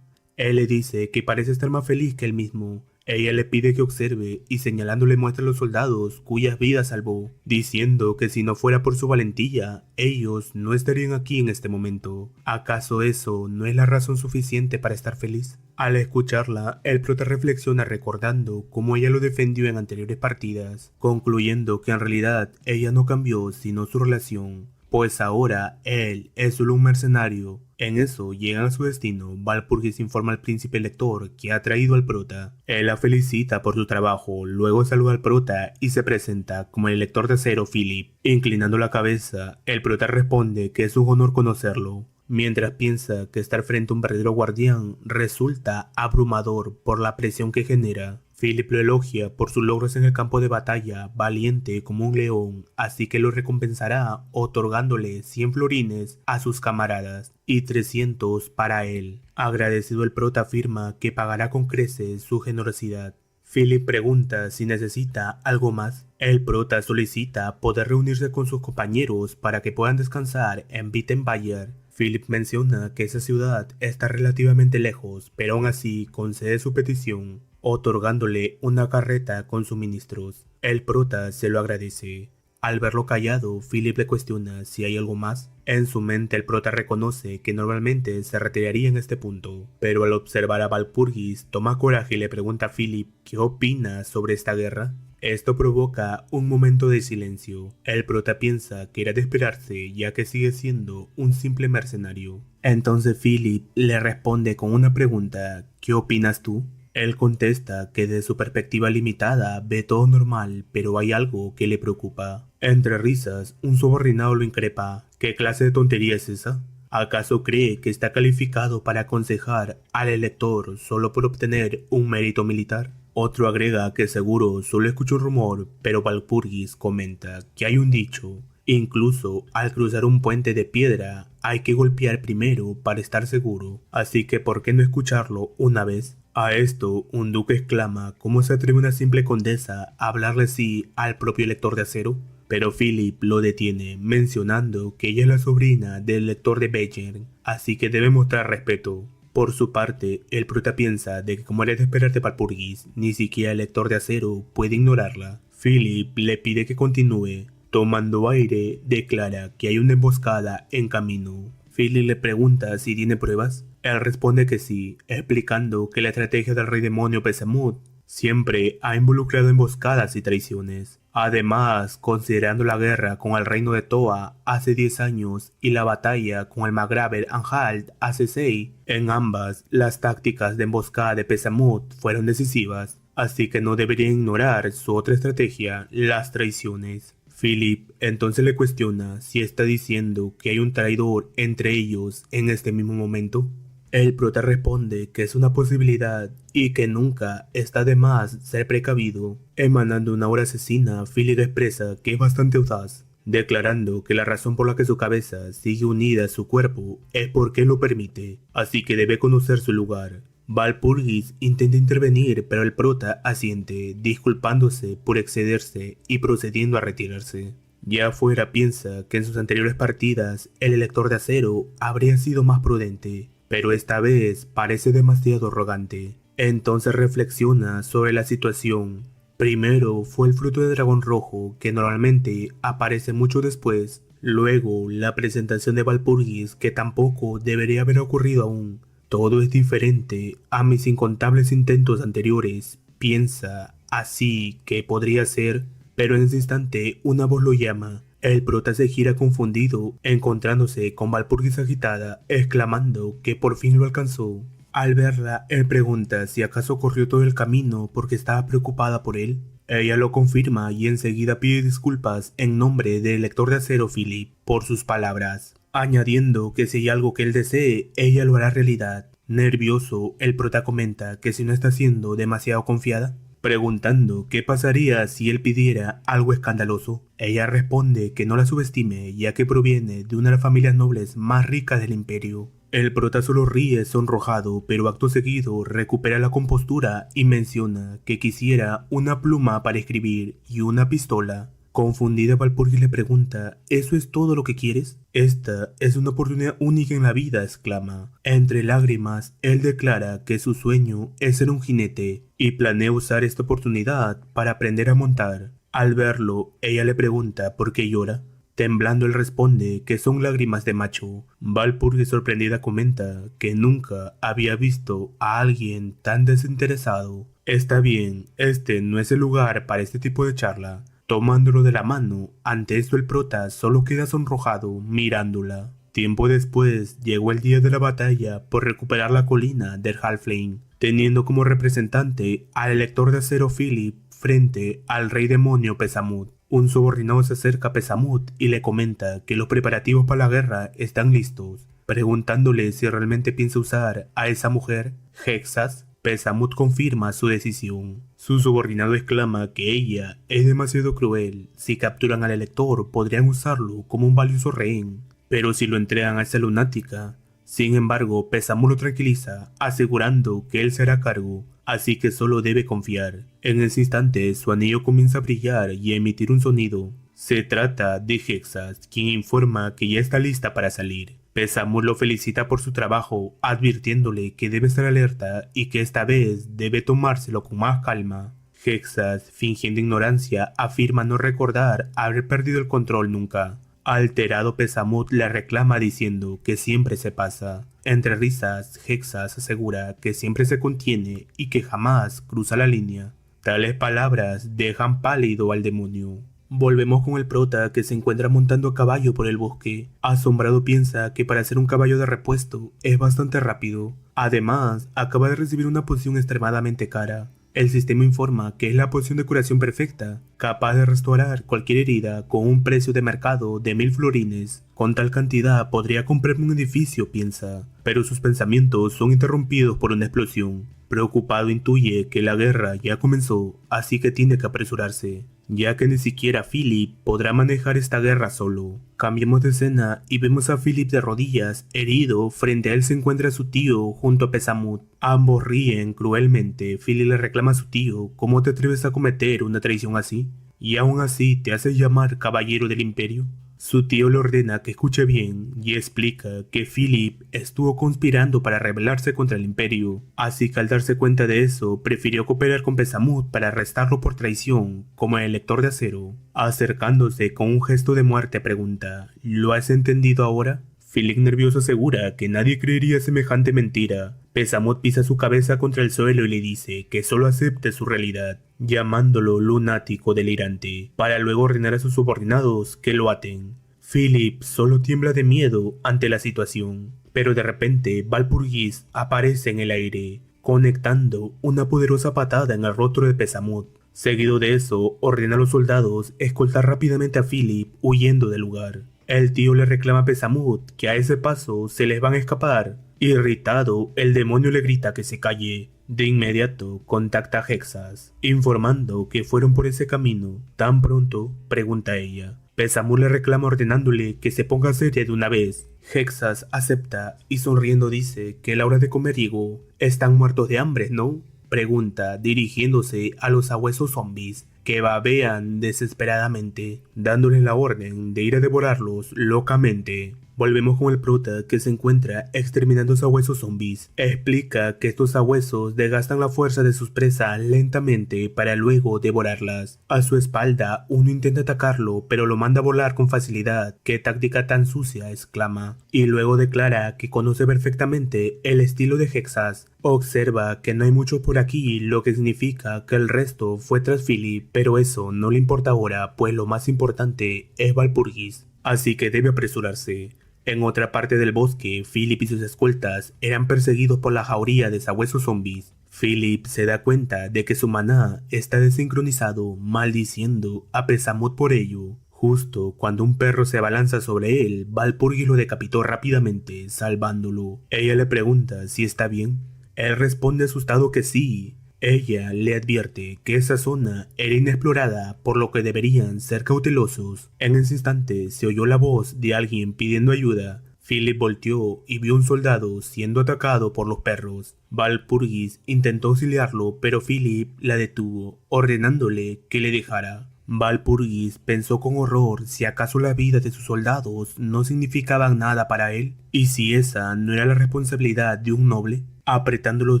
Él le dice que parece estar más feliz que él mismo. Ella le pide que observe y señalándole muestra a los soldados cuyas vidas salvó, diciendo que si no fuera por su valentía, ellos no estarían aquí en este momento. ¿Acaso eso no es la razón suficiente para estar feliz? Al escucharla, el prota reflexiona recordando cómo ella lo defendió en anteriores partidas, concluyendo que en realidad ella no cambió sino su relación, pues ahora él es solo un mercenario. En eso llegan a su destino. Walpurgis informa al príncipe lector que ha traído al prota. Él la felicita por su trabajo, luego saluda al prota y se presenta como el lector de acero Philip. Inclinando la cabeza, el prota responde que es un honor conocerlo, mientras piensa que estar frente a un verdadero guardián resulta abrumador por la presión que genera. Philip lo elogia por sus logros en el campo de batalla, valiente como un león, así que lo recompensará otorgándole 100 florines a sus camaradas y 300 para él. Agradecido, el prota afirma que pagará con creces su generosidad. Philip pregunta si necesita algo más. El prota solicita poder reunirse con sus compañeros para que puedan descansar en Wittenbayer. Philip menciona que esa ciudad está relativamente lejos, pero aún así concede su petición, otorgándole una carreta con suministros. El prota se lo agradece. Al verlo callado, Philip le cuestiona si hay algo más. En su mente el prota reconoce que normalmente se retiraría en este punto, pero al observar a Walpurgis toma coraje y le pregunta a Philip qué opina sobre esta guerra. Esto provoca un momento de silencio. El prota piensa que era de esperarse, ya que sigue siendo un simple mercenario. Entonces Philip le responde con una pregunta: ¿qué opinas tú? Él contesta que desde su perspectiva limitada ve todo normal, pero hay algo que le preocupa. Entre risas, un subordinado lo increpa. ¿Qué clase de tontería es esa? ¿Acaso cree que está calificado para aconsejar al elector solo por obtener un mérito militar? Otro agrega que seguro solo escuchó un rumor, pero Walpurgis comenta que hay un dicho: incluso al cruzar un puente de piedra hay que golpear primero para estar seguro, así que ¿por qué no escucharlo una vez? A esto, un duque exclama cómo se atreve una simple condesa a hablarle así al propio lector de acero, pero Philip lo detiene, mencionando que ella es la sobrina del lector de Bayern, así que debe mostrar respeto. Por su parte, el prota piensa de que como era de esperar de Walpurgis, ni siquiera el lector de acero puede ignorarla. Philip le pide que continúe. Tomando aire, declara que hay una emboscada en camino. Philip le pregunta si tiene pruebas. Él responde que sí, explicando que la estrategia del rey demonio Bahamut siempre ha involucrado emboscadas y traiciones. Además, considerando la guerra con el reino de Toa hace 10 años y la batalla con el Margrave Anhalt hace 6, en ambas las tácticas de emboscada de Bahamut fueron decisivas, así que no debería ignorar su otra estrategia, las traiciones. Philip entonces le cuestiona si está diciendo que hay un traidor entre ellos en este mismo momento. El prota responde que es una posibilidad y que nunca está de más ser precavido. Emanando una aura asesina, Philip expresa que es bastante audaz, declarando que la razón por la que su cabeza sigue unida a su cuerpo es porque él lo permite, así que debe conocer su lugar. Walpurgis intenta intervenir, pero el prota asiente, disculpándose por excederse y procediendo a retirarse. Ya afuera piensa que en sus anteriores partidas el elector de acero habría sido más prudente, pero esta vez parece demasiado arrogante. Entonces reflexiona sobre la situación. Primero fue el fruto de dragón rojo, que normalmente aparece mucho después. Luego la presentación de Walpurgis, que tampoco debería haber ocurrido aún. Todo es diferente a mis incontables intentos anteriores. Piensa así que podría ser, pero en ese instante una voz lo llama. El prota se gira confundido, encontrándose con Valpurgis agitada, exclamando que por fin lo alcanzó. Al verla, él pregunta si acaso corrió todo el camino porque estaba preocupada por él. Ella lo confirma y enseguida pide disculpas en nombre del lector de acero Philip por sus palabras, añadiendo que si hay algo que él desee, ella lo hará realidad. Nervioso, el prota comenta que si no está siendo demasiado confiada, preguntando qué pasaría si él pidiera algo escandaloso. Ella responde que no la subestime, ya que proviene de una de las familias nobles más ricas del imperio. El prota solo ríe sonrojado, pero acto seguido recupera la compostura y menciona que quisiera una pluma para escribir y una pistola. Confundida, Valpurgis le pregunta, ¿eso es todo lo que quieres? Esta es una oportunidad única en la vida, exclama. Entre lágrimas, él declara que su sueño es ser un jinete y planea usar esta oportunidad para aprender a montar. Al verlo, ella le pregunta por qué llora. Temblando, él responde que son lágrimas de macho. Valpurgis, sorprendida, comenta que nunca había visto a alguien tan desinteresado. Está bien, este no es el lugar para este tipo de charla. Tomándolo de la mano, ante esto el prota solo queda sonrojado mirándola. Tiempo después llegó el día de la batalla por recuperar la colina del Halfling, teniendo como representante al elector de acero Philip frente al rey demonio Pesamut. Un subordinado se acerca a Pesamut y le comenta que los preparativos para la guerra están listos, preguntándole si realmente piensa usar a esa mujer, Hexas. Pesamut confirma su decisión. Su subordinado exclama que ella es demasiado cruel. Si capturan al elector, podrían usarlo como un valioso rehén, pero si lo entregan a esa lunática. Sin embargo, Pesamut lo tranquiliza, asegurando que él se hará cargo, así que solo debe confiar. En ese instante, su anillo comienza a brillar y a emitir un sonido. Se trata de Hexas, quien informa que ya está lista para salir. Pesamut lo felicita por su trabajo, advirtiéndole que debe estar alerta y que esta vez debe tomárselo con más calma. Hexas, fingiendo ignorancia, afirma no recordar haber perdido el control nunca. Alterado, Pesamut le reclama diciendo que siempre se pasa. Entre risas, Hexas asegura que siempre se contiene y que jamás cruza la línea. Tales palabras dejan pálido al demonio. Volvemos con el prota, que se encuentra montando a caballo por el bosque. Asombrado, piensa que para ser un caballo de repuesto es bastante rápido. Además, acaba de recibir una poción extremadamente cara. El sistema informa que es la poción de curación perfecta, capaz de restaurar cualquier herida con un precio de mercado de 1000 florines. Con tal cantidad podría comprarme un edificio, piensa, pero sus pensamientos son interrumpidos por una explosión. Preocupado, intuye que la guerra ya comenzó, así que tiene que apresurarse, ya que ni siquiera Philip podrá manejar esta guerra solo. Cambiamos de escena y vemos a Philip de rodillas, herido. Frente a él se encuentra su tío junto a Pesamut. Ambos ríen cruelmente. Philip le reclama a su tío, ¿cómo te atreves a cometer una traición así? ¿Y aún así te haces llamar caballero del imperio? Su tío le ordena que escuche bien y explica que Philip estuvo conspirando para rebelarse contra el imperio, así que al darse cuenta de eso, prefirió cooperar con Pesamut para arrestarlo por traición, como el lector de acero. Acercándose con un gesto de muerte, pregunta, ¿lo has entendido ahora? Philip, nervioso, asegura que nadie creería semejante mentira. Pesamut pisa su cabeza contra el suelo y le dice que solo acepte su realidad, llamándolo lunático delirante, para luego ordenar a sus subordinados que lo aten. Philip solo tiembla de miedo ante la situación, pero de repente Valpurgis aparece en el aire, conectando una poderosa patada en el rostro de Pesamut. Seguido de eso, ordena a los soldados escoltar rápidamente a Philip huyendo del lugar. El tío le reclama a Pesamut que a ese paso se les van a escapar. Irritado, el demonio le grita que se calle. De inmediato contacta a Hexas, informando que fueron por ese camino. ¿Tan pronto?, pregunta ella. Pesamut le reclama ordenándole que se ponga seria de una vez. Hexas acepta y sonriendo dice que a la hora de comer llegó. ¿Están muertos de hambre, no?, pregunta, dirigiéndose a los sabuesos zombies, que babean desesperadamente, dándoles la orden de ir a devorarlos locamente. Volvemos con el prota que se encuentra exterminando sabuesos zombies. Explica que estos sabuesos desgastan la fuerza de sus presas lentamente para luego devorarlas. A su espalda uno intenta atacarlo pero lo manda a volar con facilidad. ¡Qué táctica tan sucia!, exclama. Y luego declara que conoce perfectamente el estilo de Hexas. Observa que no hay mucho por aquí, lo que significa que el resto fue tras Philip, pero eso no le importa ahora, pues lo más importante es Walpurgis. Así que debe apresurarse. En otra parte del bosque, Philip y sus escoltas eran perseguidos por la jauría de sabuesos zombies. Philip se da cuenta de que su maná está desincronizado, maldiciendo a Presamut por ello. Justo cuando un perro se abalanza sobre él, Walpurgis lo decapitó rápidamente, salvándolo. Ella le pregunta si está bien. Él responde asustado que sí. Ella le advierte que esa zona era inexplorada, por lo que deberían ser cautelosos. En ese instante se oyó la voz de alguien pidiendo ayuda. Philip volteó y vio un soldado siendo atacado por los perros. Walpurgis intentó auxiliarlo, pero Philip la detuvo, ordenándole que le dejara. Walpurgis pensó con horror si acaso la vida de sus soldados no significaban nada para él, y si esa no era la responsabilidad de un noble. Apretando los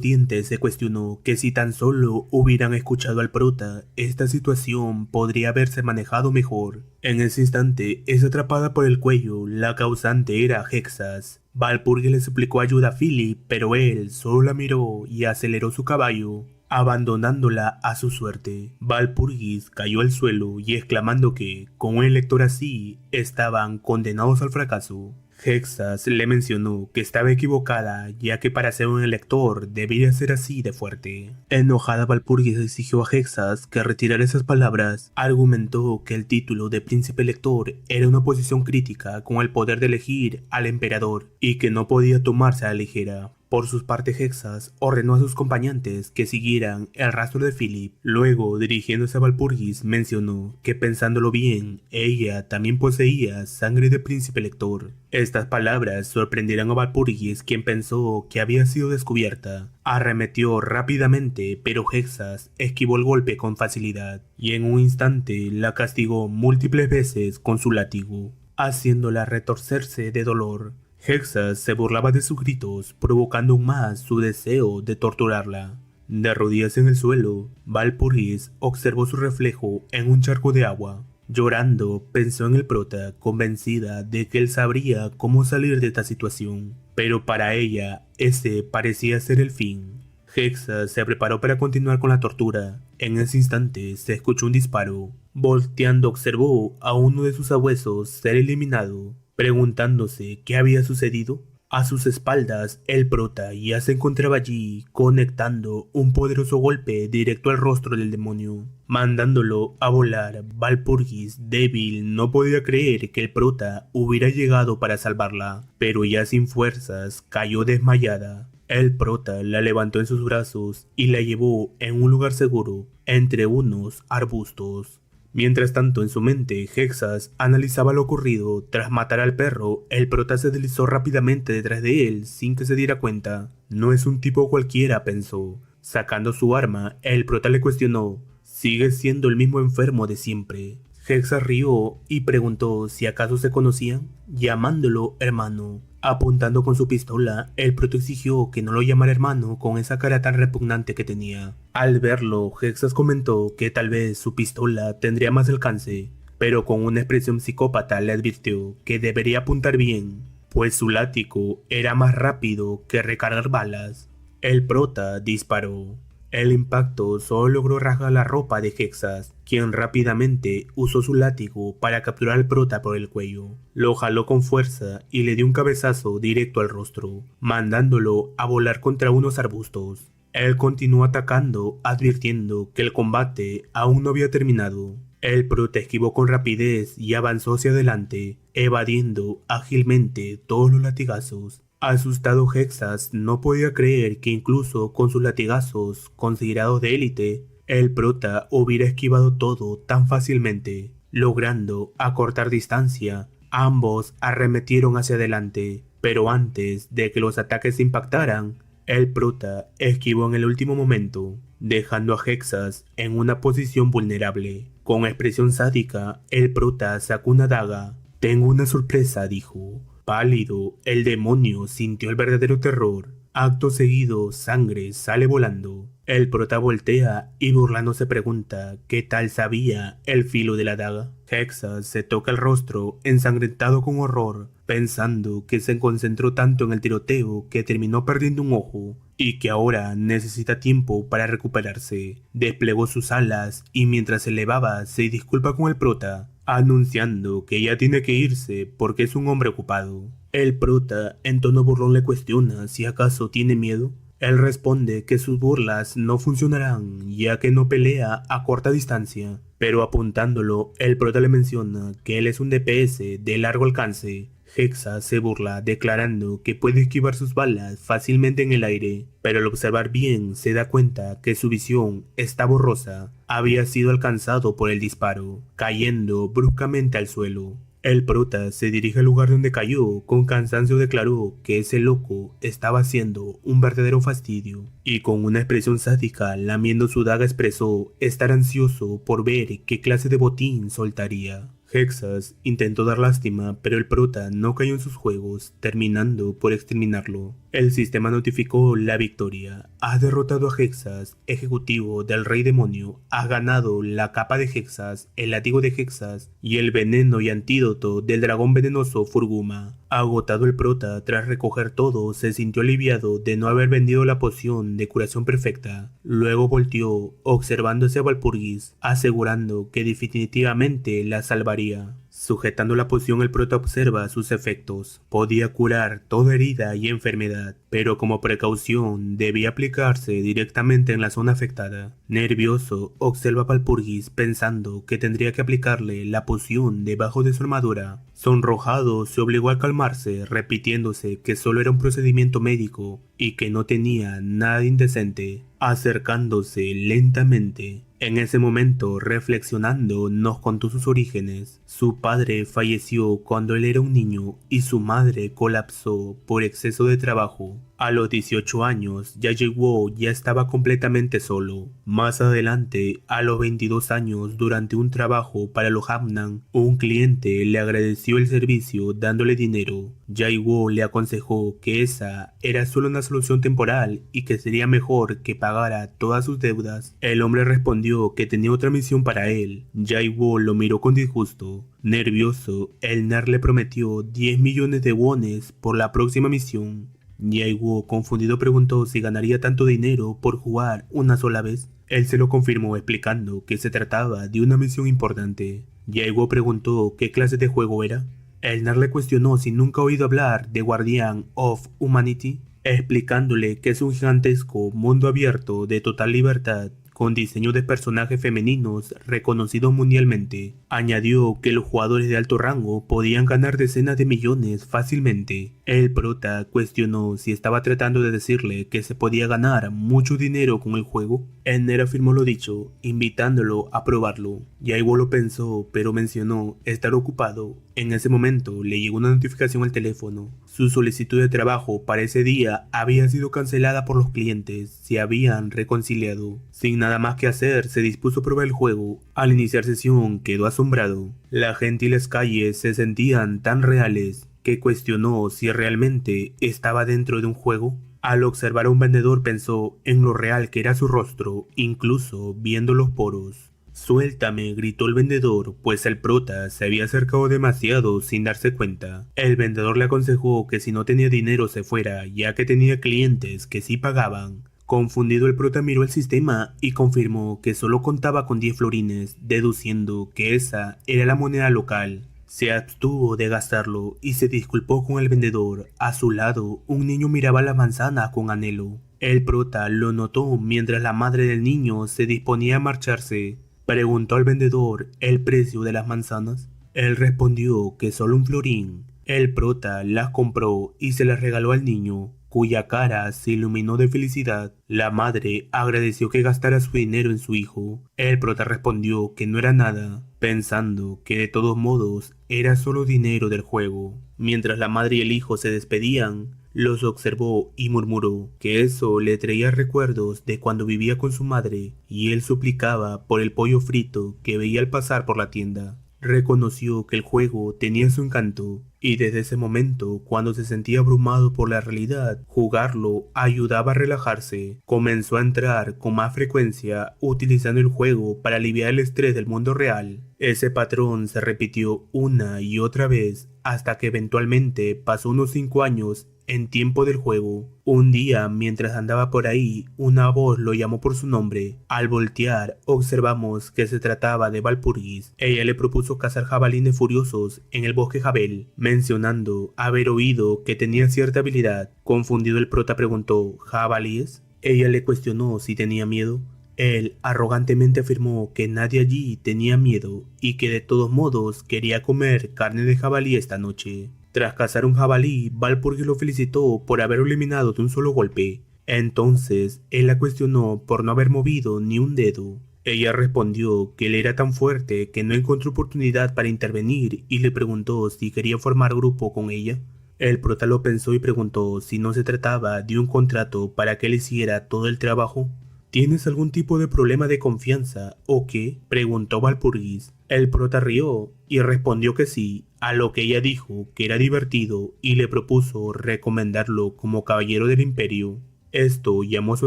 dientes se cuestionó que si tan solo hubieran escuchado al prota, esta situación podría haberse manejado mejor. En ese instante es atrapada por el cuello, la causante era Hexas. Walpurgis le suplicó ayuda a Philip, pero él solo la miró y aceleró su caballo, abandonándola a su suerte. Walpurgis cayó al suelo y exclamando que, con un elector así, estaban condenados al fracaso. Hexas le mencionó que estaba equivocada, ya que para ser un elector debería ser así de fuerte. Enojada, Walpurgis exigió a Hexas que retirara esas palabras. Argumentó que el título de príncipe elector era una posición crítica con el poder de elegir al emperador y que no podía tomarse a la ligera. Por sus partes, Hexas ordenó a sus acompañantes que siguieran el rastro de Philip. Luego, dirigiéndose a Walpurgis, mencionó que pensándolo bien, ella también poseía sangre de príncipe elector. Estas palabras sorprendieron a Walpurgis, quien pensó que había sido descubierta. Arremetió rápidamente, pero Hexas esquivó el golpe con facilidad, y en un instante la castigó múltiples veces con su látigo, haciéndola retorcerse de dolor. Hexas se burlaba de sus gritos, provocando aún más su deseo de torturarla. De rodillas en el suelo, Walpurgis observó su reflejo en un charco de agua. Llorando, pensó en el prota, convencida de que él sabría cómo salir de esta situación. Pero para ella, ese parecía ser el fin. Hexas se preparó para continuar con la tortura. En ese instante se escuchó un disparo. Volteando, observó a uno de sus sabuesos ser eliminado. Preguntándose qué había sucedido, a sus espaldas el prota ya se encontraba allí, conectando un poderoso golpe directo al rostro del demonio, mandándolo a volar. Walpurgis, débil, no podía creer que el prota hubiera llegado para salvarla, pero ya sin fuerzas cayó desmayada. El prota la levantó en sus brazos y la llevó en un lugar seguro, entre unos arbustos. Mientras tanto, en su mente, Hexas analizaba lo ocurrido. Tras matar al perro, el prota se deslizó rápidamente detrás de él sin que se diera cuenta. No es un tipo cualquiera, pensó. Sacando su arma, el prota le cuestionó: ¿sigue siendo el mismo enfermo de siempre? Hexas rió y preguntó si acaso se conocían, llamándolo hermano. Apuntando con su pistola, el prota exigió que no lo llamara hermano con esa cara tan repugnante que tenía. Al verlo, Hexas comentó que tal vez su pistola tendría más alcance, pero con una expresión psicópata le advirtió que debería apuntar bien, pues su látigo era más rápido que recargar balas. El prota disparó. El impacto solo logró rasgar la ropa de Hexas, quien rápidamente usó su látigo para capturar al prota por el cuello. Lo jaló con fuerza y le dio un cabezazo directo al rostro, mandándolo a volar contra unos arbustos. Él continuó atacando, advirtiendo que el combate aún no había terminado. El prota esquivó con rapidez y avanzó hacia adelante, evadiendo ágilmente todos los latigazos. Asustado, Hexas no podía creer que incluso con sus latigazos, considerados de élite, el prota hubiera esquivado todo tan fácilmente. Logrando acortar distancia, ambos arremetieron hacia adelante, pero antes de que los ataques impactaran, el prota esquivó en el último momento, dejando a Hexas en una posición vulnerable. Con expresión sádica, el prota sacó una daga. «Tengo una sorpresa», dijo. Pálido, el demonio sintió el verdadero terror. Acto seguido, sangre sale volando. El prota voltea y burlando se pregunta qué tal sabía el filo de la daga. Hexa se toca el rostro, ensangrentado con horror, pensando que se concentró tanto en el tiroteo que terminó perdiendo un ojo y que ahora necesita tiempo para recuperarse. Desplegó sus alas y mientras se elevaba se disculpa con el prota, anunciando que ya tiene que irse porque es un hombre ocupado. El prota en tono burlón le cuestiona si acaso tiene miedo. Él responde que sus burlas no funcionarán ya que no pelea a corta distancia, pero apuntándolo, el prota le menciona que él es un DPS de largo alcance. Hexa se burla declarando que puede esquivar sus balas fácilmente en el aire, pero al observar bien se da cuenta que su visión está borrosa. Había sido alcanzado por el disparo, cayendo bruscamente al suelo. El prota se dirige al lugar donde cayó, con cansancio declaró que ese loco estaba siendo un verdadero fastidio, y con una expresión sádica lamiendo su daga expresó estar ansioso por ver qué clase de botín soltaría. Hexas intentó dar lástima, pero el prota no cayó en sus juegos, terminando por exterminarlo. El sistema notificó la victoria. Has derrotado a Hexas, ejecutivo del Rey Demonio. Has ganado la capa de Hexas, el látigo de Hexas y el veneno y antídoto del dragón venenoso Furguma. Agotado el prota tras recoger todo, se sintió aliviado de no haber vendido la poción de curación perfecta. Luego volteó, observándose a Walpurgis, asegurando que definitivamente la salvaría. Sujetando la poción, el prota observa sus efectos. Podía curar toda herida y enfermedad, pero como precaución debía aplicarse directamente en la zona afectada. Nervioso, observa a Walpurgis pensando que tendría que aplicarle la poción debajo de su armadura. Sonrojado, se obligó a calmarse, repitiéndose que solo era un procedimiento médico y que no tenía nada indecente. Acercándose lentamente. En ese momento, reflexionando, nos contó sus orígenes. Su padre falleció cuando él era un niño y su madre colapsó por exceso de trabajo. A los 18 años, Jae-Wo ya estaba completamente solo. Más adelante, a los 22 años, durante un trabajo para los Hamnan, un cliente le agradeció el servicio dándole dinero. Jae-Wo le aconsejó que esa era solo una solución temporal y que sería mejor que pagara todas sus deudas. El hombre respondió que tenía otra misión para él. Jae-Wo lo miró con disgusto. Nervioso, el Nar le prometió 10 millones de wones por la próxima misión. Jae-Wo, confundido, preguntó si ganaría tanto dinero por jugar una sola vez. Él se lo confirmó explicando que se trataba de una misión importante. Jae-Wo preguntó qué clase de juego era. El Nar le cuestionó si nunca ha oído hablar de Guardian of Humanity, explicándole que es un gigantesco mundo abierto de total libertad, con diseño de personajes femeninos reconocidos mundialmente. Añadió que los jugadores de alto rango podían ganar decenas de millones fácilmente. El prota cuestionó si estaba tratando de decirle que se podía ganar mucho dinero con el juego. Enner afirmó lo dicho, invitándolo a probarlo. Jae-Wo lo pensó, pero mencionó estar ocupado. En ese momento le llegó una notificación al teléfono. Su solicitud de trabajo para ese día había sido cancelada por los clientes. Se habían reconciliado. Sin nada más que hacer, se dispuso a probar el juego. Al iniciar sesión, quedó asombrado. La gente y las calles se sentían tan reales que cuestionó si realmente estaba dentro de un juego. Al observar a un vendedor pensó en lo real que era su rostro, incluso viendo los poros. «Suéltame», gritó el vendedor, pues el prota se había acercado demasiado sin darse cuenta. El vendedor le aconsejó que si no tenía dinero se fuera, ya que tenía clientes que sí pagaban. Confundido, el prota miró el sistema y confirmó que solo contaba con 10 florines, deduciendo que esa era la moneda local. Se abstuvo de gastarlo y se disculpó con el vendedor. A su lado, un niño miraba la manzana con anhelo. El prota lo notó mientras la madre del niño se disponía a marcharse. Preguntó al vendedor el precio de las manzanas. Él respondió que solo un florín. El prota las compró y se las regaló al niño, cuya cara se iluminó de felicidad. La madre agradeció que gastara su dinero en su hijo. El prota respondió que no era nada, pensando que de todos modos era solo dinero del juego. Mientras la madre y el hijo se despedían, los observó y murmuró que eso le traía recuerdos de cuando vivía con su madre y él suplicaba por el pollo frito que veía al pasar por la tienda. reconoció que el juego tenía su encanto, y desde ese momento, cuando se sentía abrumado por la realidad, jugarlo ayudaba a relajarse. Comenzó a entrar con más frecuencia utilizando el juego para aliviar el estrés del mundo real. Ese patrón se repitió una y otra vez hasta que eventualmente pasó unos 5 años en tiempo del juego. Un día, mientras andaba por ahí, una voz lo llamó por su nombre. Al voltear, observamos que se trataba de Walpurgis. Ella le propuso cazar jabalines furiosos en el bosque Jabel, mencionando haber oído que tenía cierta habilidad. Confundido, el prota preguntó: ¿jabalíes? Ella le cuestionó si tenía miedo. Él arrogantemente afirmó que nadie allí tenía miedo y que de todos modos quería comer carne de jabalí esta noche. Tras cazar un jabalí, Walpurgis lo felicitó por haberlo eliminado de un solo golpe. Entonces, él la cuestionó por no haber movido ni un dedo. Ella respondió que él era tan fuerte que no encontró oportunidad para intervenir y le preguntó si quería formar grupo con ella. El prota lo pensó y preguntó si no se trataba de un contrato para que él hiciera todo el trabajo. ¿Tienes algún tipo de problema de confianza o qué?, preguntó Walpurgis. El prota rió y respondió que sí, a lo que ella dijo que era divertido y le propuso recomendarlo como caballero del imperio. Esto llamó su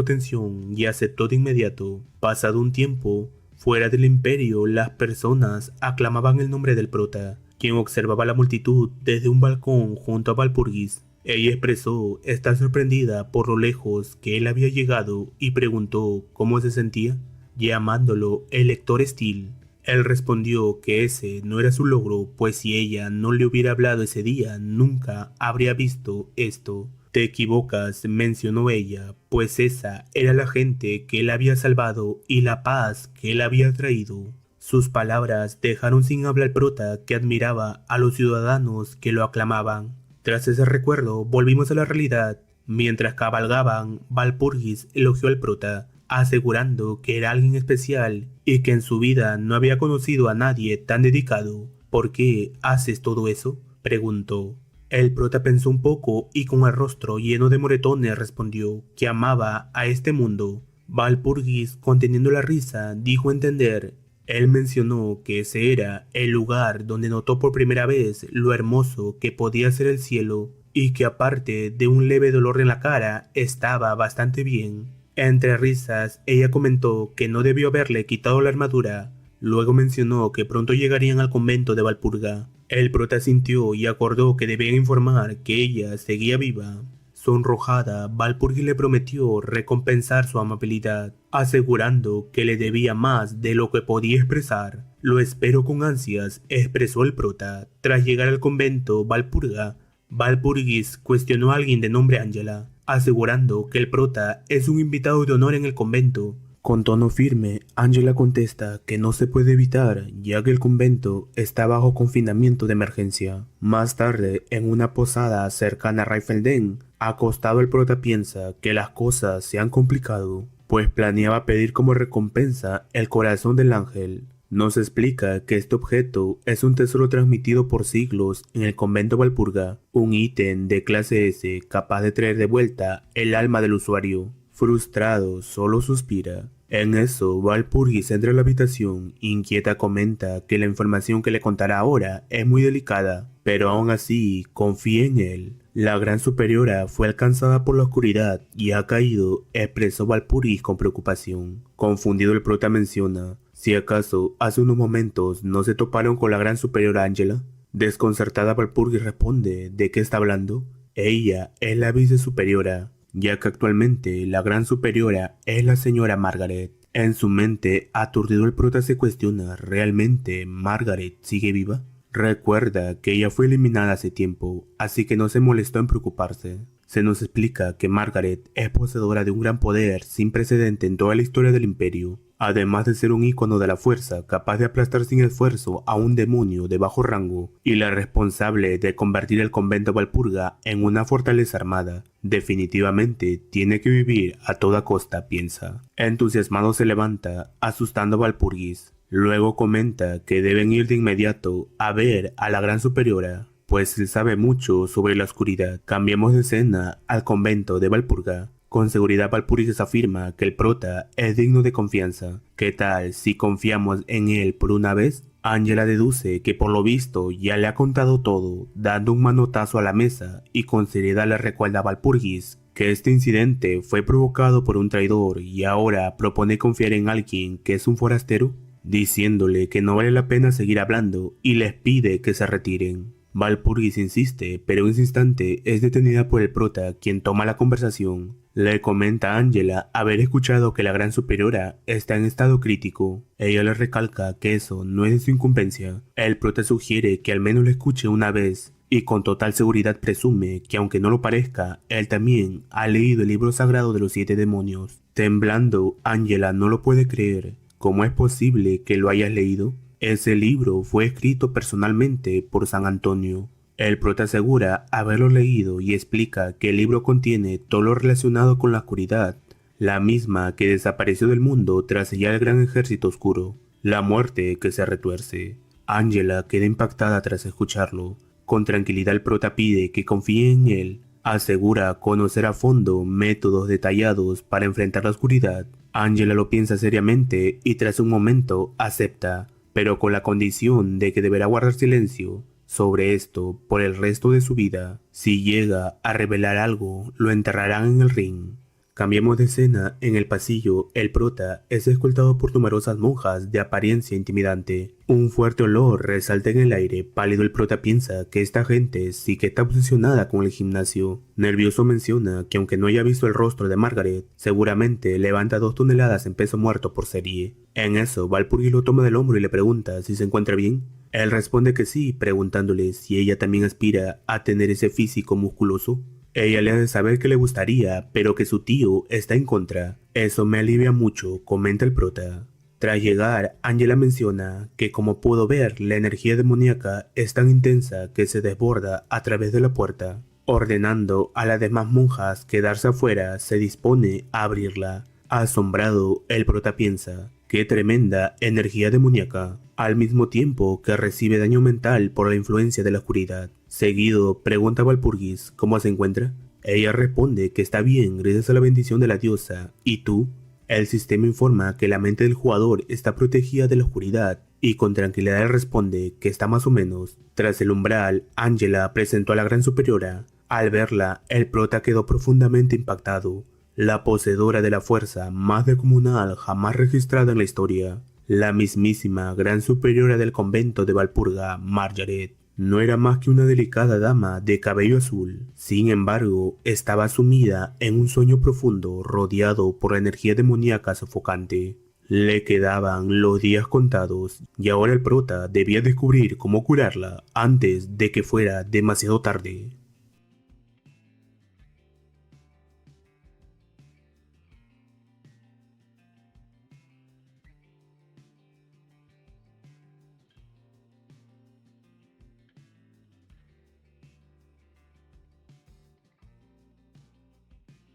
atención y aceptó de inmediato. Pasado un tiempo, fuera del imperio, las personas aclamaban el nombre del prota, quien observaba la multitud desde un balcón junto a Walpurgis. Ella expresó estar sorprendida por lo lejos que él había llegado y preguntó cómo se sentía, llamándolo el lector Steel. Él respondió que ese no era su logro, pues si ella no le hubiera hablado ese día, nunca habría visto esto. Te equivocas, mencionó ella, pues esa era la gente que él había salvado y la paz que él había traído. Sus palabras dejaron sin habla al prota, que admiraba a los ciudadanos que lo aclamaban. Tras ese recuerdo, volvimos a la realidad. Mientras cabalgaban, Walpurgis elogió al prota, asegurando que era alguien especial y que en su vida no había conocido a nadie tan dedicado. ¿Por qué haces todo eso?, preguntó. El prota pensó un poco y con el rostro lleno de moretones respondió que amaba a este mundo. Walpurgis, conteniendo la risa, dijo entender. Él mencionó que ese era el lugar donde notó por primera vez lo hermoso que podía ser el cielo y que aparte de un leve dolor en la cara, estaba bastante bien. Entre risas, ella comentó que no debió haberle quitado la armadura. Luego mencionó que pronto llegarían al convento de Walpurga. El prota sintió y acordó que debían informar que ella seguía viva. Sonrojada, Walpurgis le prometió recompensar su amabilidad, asegurando que le debía más de lo que podía expresar. Lo espero con ansias, expresó el prota. Tras llegar al convento Walpurga, Walpurgis cuestionó a alguien de nombre Angela, asegurando que el prota es un invitado de honor en el convento. Con tono firme, Angela contesta que no se puede evitar, ya que el convento está bajo confinamiento de emergencia. Más tarde, en una posada cercana a Riffelden, acostado, el prota piensa que las cosas se han complicado, pues planeaba pedir como recompensa el corazón del ángel. Nos explica que este objeto es un tesoro transmitido por siglos en el convento Walpurga, un ítem de clase S capaz de traer de vuelta el alma del usuario. Frustrado, solo suspira. En eso, Walpurgis entra a la habitación, inquieta comenta que la información que le contará ahora es muy delicada, pero aún así confía en él. La gran superiora fue alcanzada por la oscuridad y ha caído, expresó Walpurgis con preocupación. Confundido, el prota menciona: ¿si acaso hace unos momentos no se toparon con la gran superiora Angela? Desconcertada, Walpurgis responde: ¿de qué está hablando? Ella es la vice superiora, ya que actualmente la gran superiora es la señora Margaret. En su mente, aturdido, el prota se cuestiona: ¿realmente Margaret sigue viva? Recuerda que ella fue eliminada hace tiempo, así que no se molestó en preocuparse. Se nos explica que Margaret es poseedora de un gran poder sin precedente en toda la historia del imperio, además de ser un ícono de la fuerza capaz de aplastar sin esfuerzo a un demonio de bajo rango y la responsable de convertir el convento Walpurga en una fortaleza armada. Definitivamente tiene que vivir a toda costa, piensa. Entusiasmado se levanta, asustando a Walpurgis. Luego comenta que deben ir de inmediato a ver a la gran superiora, pues él sabe mucho sobre la oscuridad. Cambiemos de escena al convento de Walpurga. Con seguridad, Walpurgis afirma que el prota es digno de confianza. ¿Qué tal si confiamos en él por una vez? Angela deduce que por lo visto ya le ha contado todo, dando un manotazo a la mesa y con seriedad le recuerda a Walpurgis que este incidente fue provocado por un traidor y ahora propone confiar en alguien que es un forastero, diciéndole que no vale la pena seguir hablando y les pide que se retiren. Walpurgis insiste, pero en ese instante es detenida por el prota, quien toma la conversación. Le comenta a Angela haber escuchado que la gran superiora está en estado crítico. Ella le recalca que eso no es de su incumbencia. El prota sugiere que al menos lo escuche una vez, y con total seguridad presume que aunque no lo parezca, él también ha leído el libro sagrado de los 7 demonios. Temblando, Angela no lo puede creer. ¿Cómo es posible que lo hayas leído? Ese libro fue escrito personalmente por San Antonio. El prota asegura haberlo leído y explica que el libro contiene todo lo relacionado con la oscuridad, la misma que desapareció del mundo tras sellar el gran ejército oscuro, la muerte que se retuerce. Angela queda impactada tras escucharlo. Con tranquilidad el prota pide que confíe en él. Asegura conocer a fondo métodos detallados para enfrentar la oscuridad. Angela lo piensa seriamente y tras un momento acepta, pero con la condición de que deberá guardar silencio sobre esto por el resto de su vida. Si llega a revelar algo, lo enterrarán en el ring. Cambiemos de escena. En el pasillo, el prota es escoltado por numerosas monjas de apariencia intimidante. Un fuerte olor resalta en el aire. Pálido, el prota piensa que esta gente sí que está obsesionada con el gimnasio. Nervioso menciona que aunque no haya visto el rostro de Margaret, seguramente levanta 2 toneladas en peso muerto por serie. En eso, Walpurgis lo toma del hombro y le pregunta si se encuentra bien. Él responde que sí, preguntándole si ella también aspira a tener ese físico musculoso. Ella le hace saber que le gustaría, pero que su tío está en contra. Eso me alivia mucho, comenta el prota. Tras llegar, Angela menciona que como puedo ver, la energía demoníaca es tan intensa que se desborda a través de la puerta. Ordenando a las demás monjas quedarse afuera, se dispone a abrirla. Asombrado, el prota piensa: ¡qué tremenda energía demoníaca! Al mismo tiempo que recibe daño mental por la influencia de la oscuridad. Seguido, pregunta a Walpurgis cómo se encuentra. Ella responde que está bien gracias a la bendición de la diosa. ¿Y tú? El sistema informa que la mente del jugador está protegida de la oscuridad y con tranquilidad responde que está más o menos. Tras el umbral, Angela presentó a la gran superiora. Al verla, el prota quedó profundamente impactado. La poseedora de la fuerza más descomunal jamás registrada en la historia. La mismísima gran superiora del convento de Valpurga, Margaret, no era más que una delicada dama de cabello azul. Sin embargo, estaba sumida en un sueño profundo rodeado por la energía demoníaca sofocante. Le quedaban los días contados y ahora el prota debía descubrir cómo curarla antes de que fuera demasiado tarde.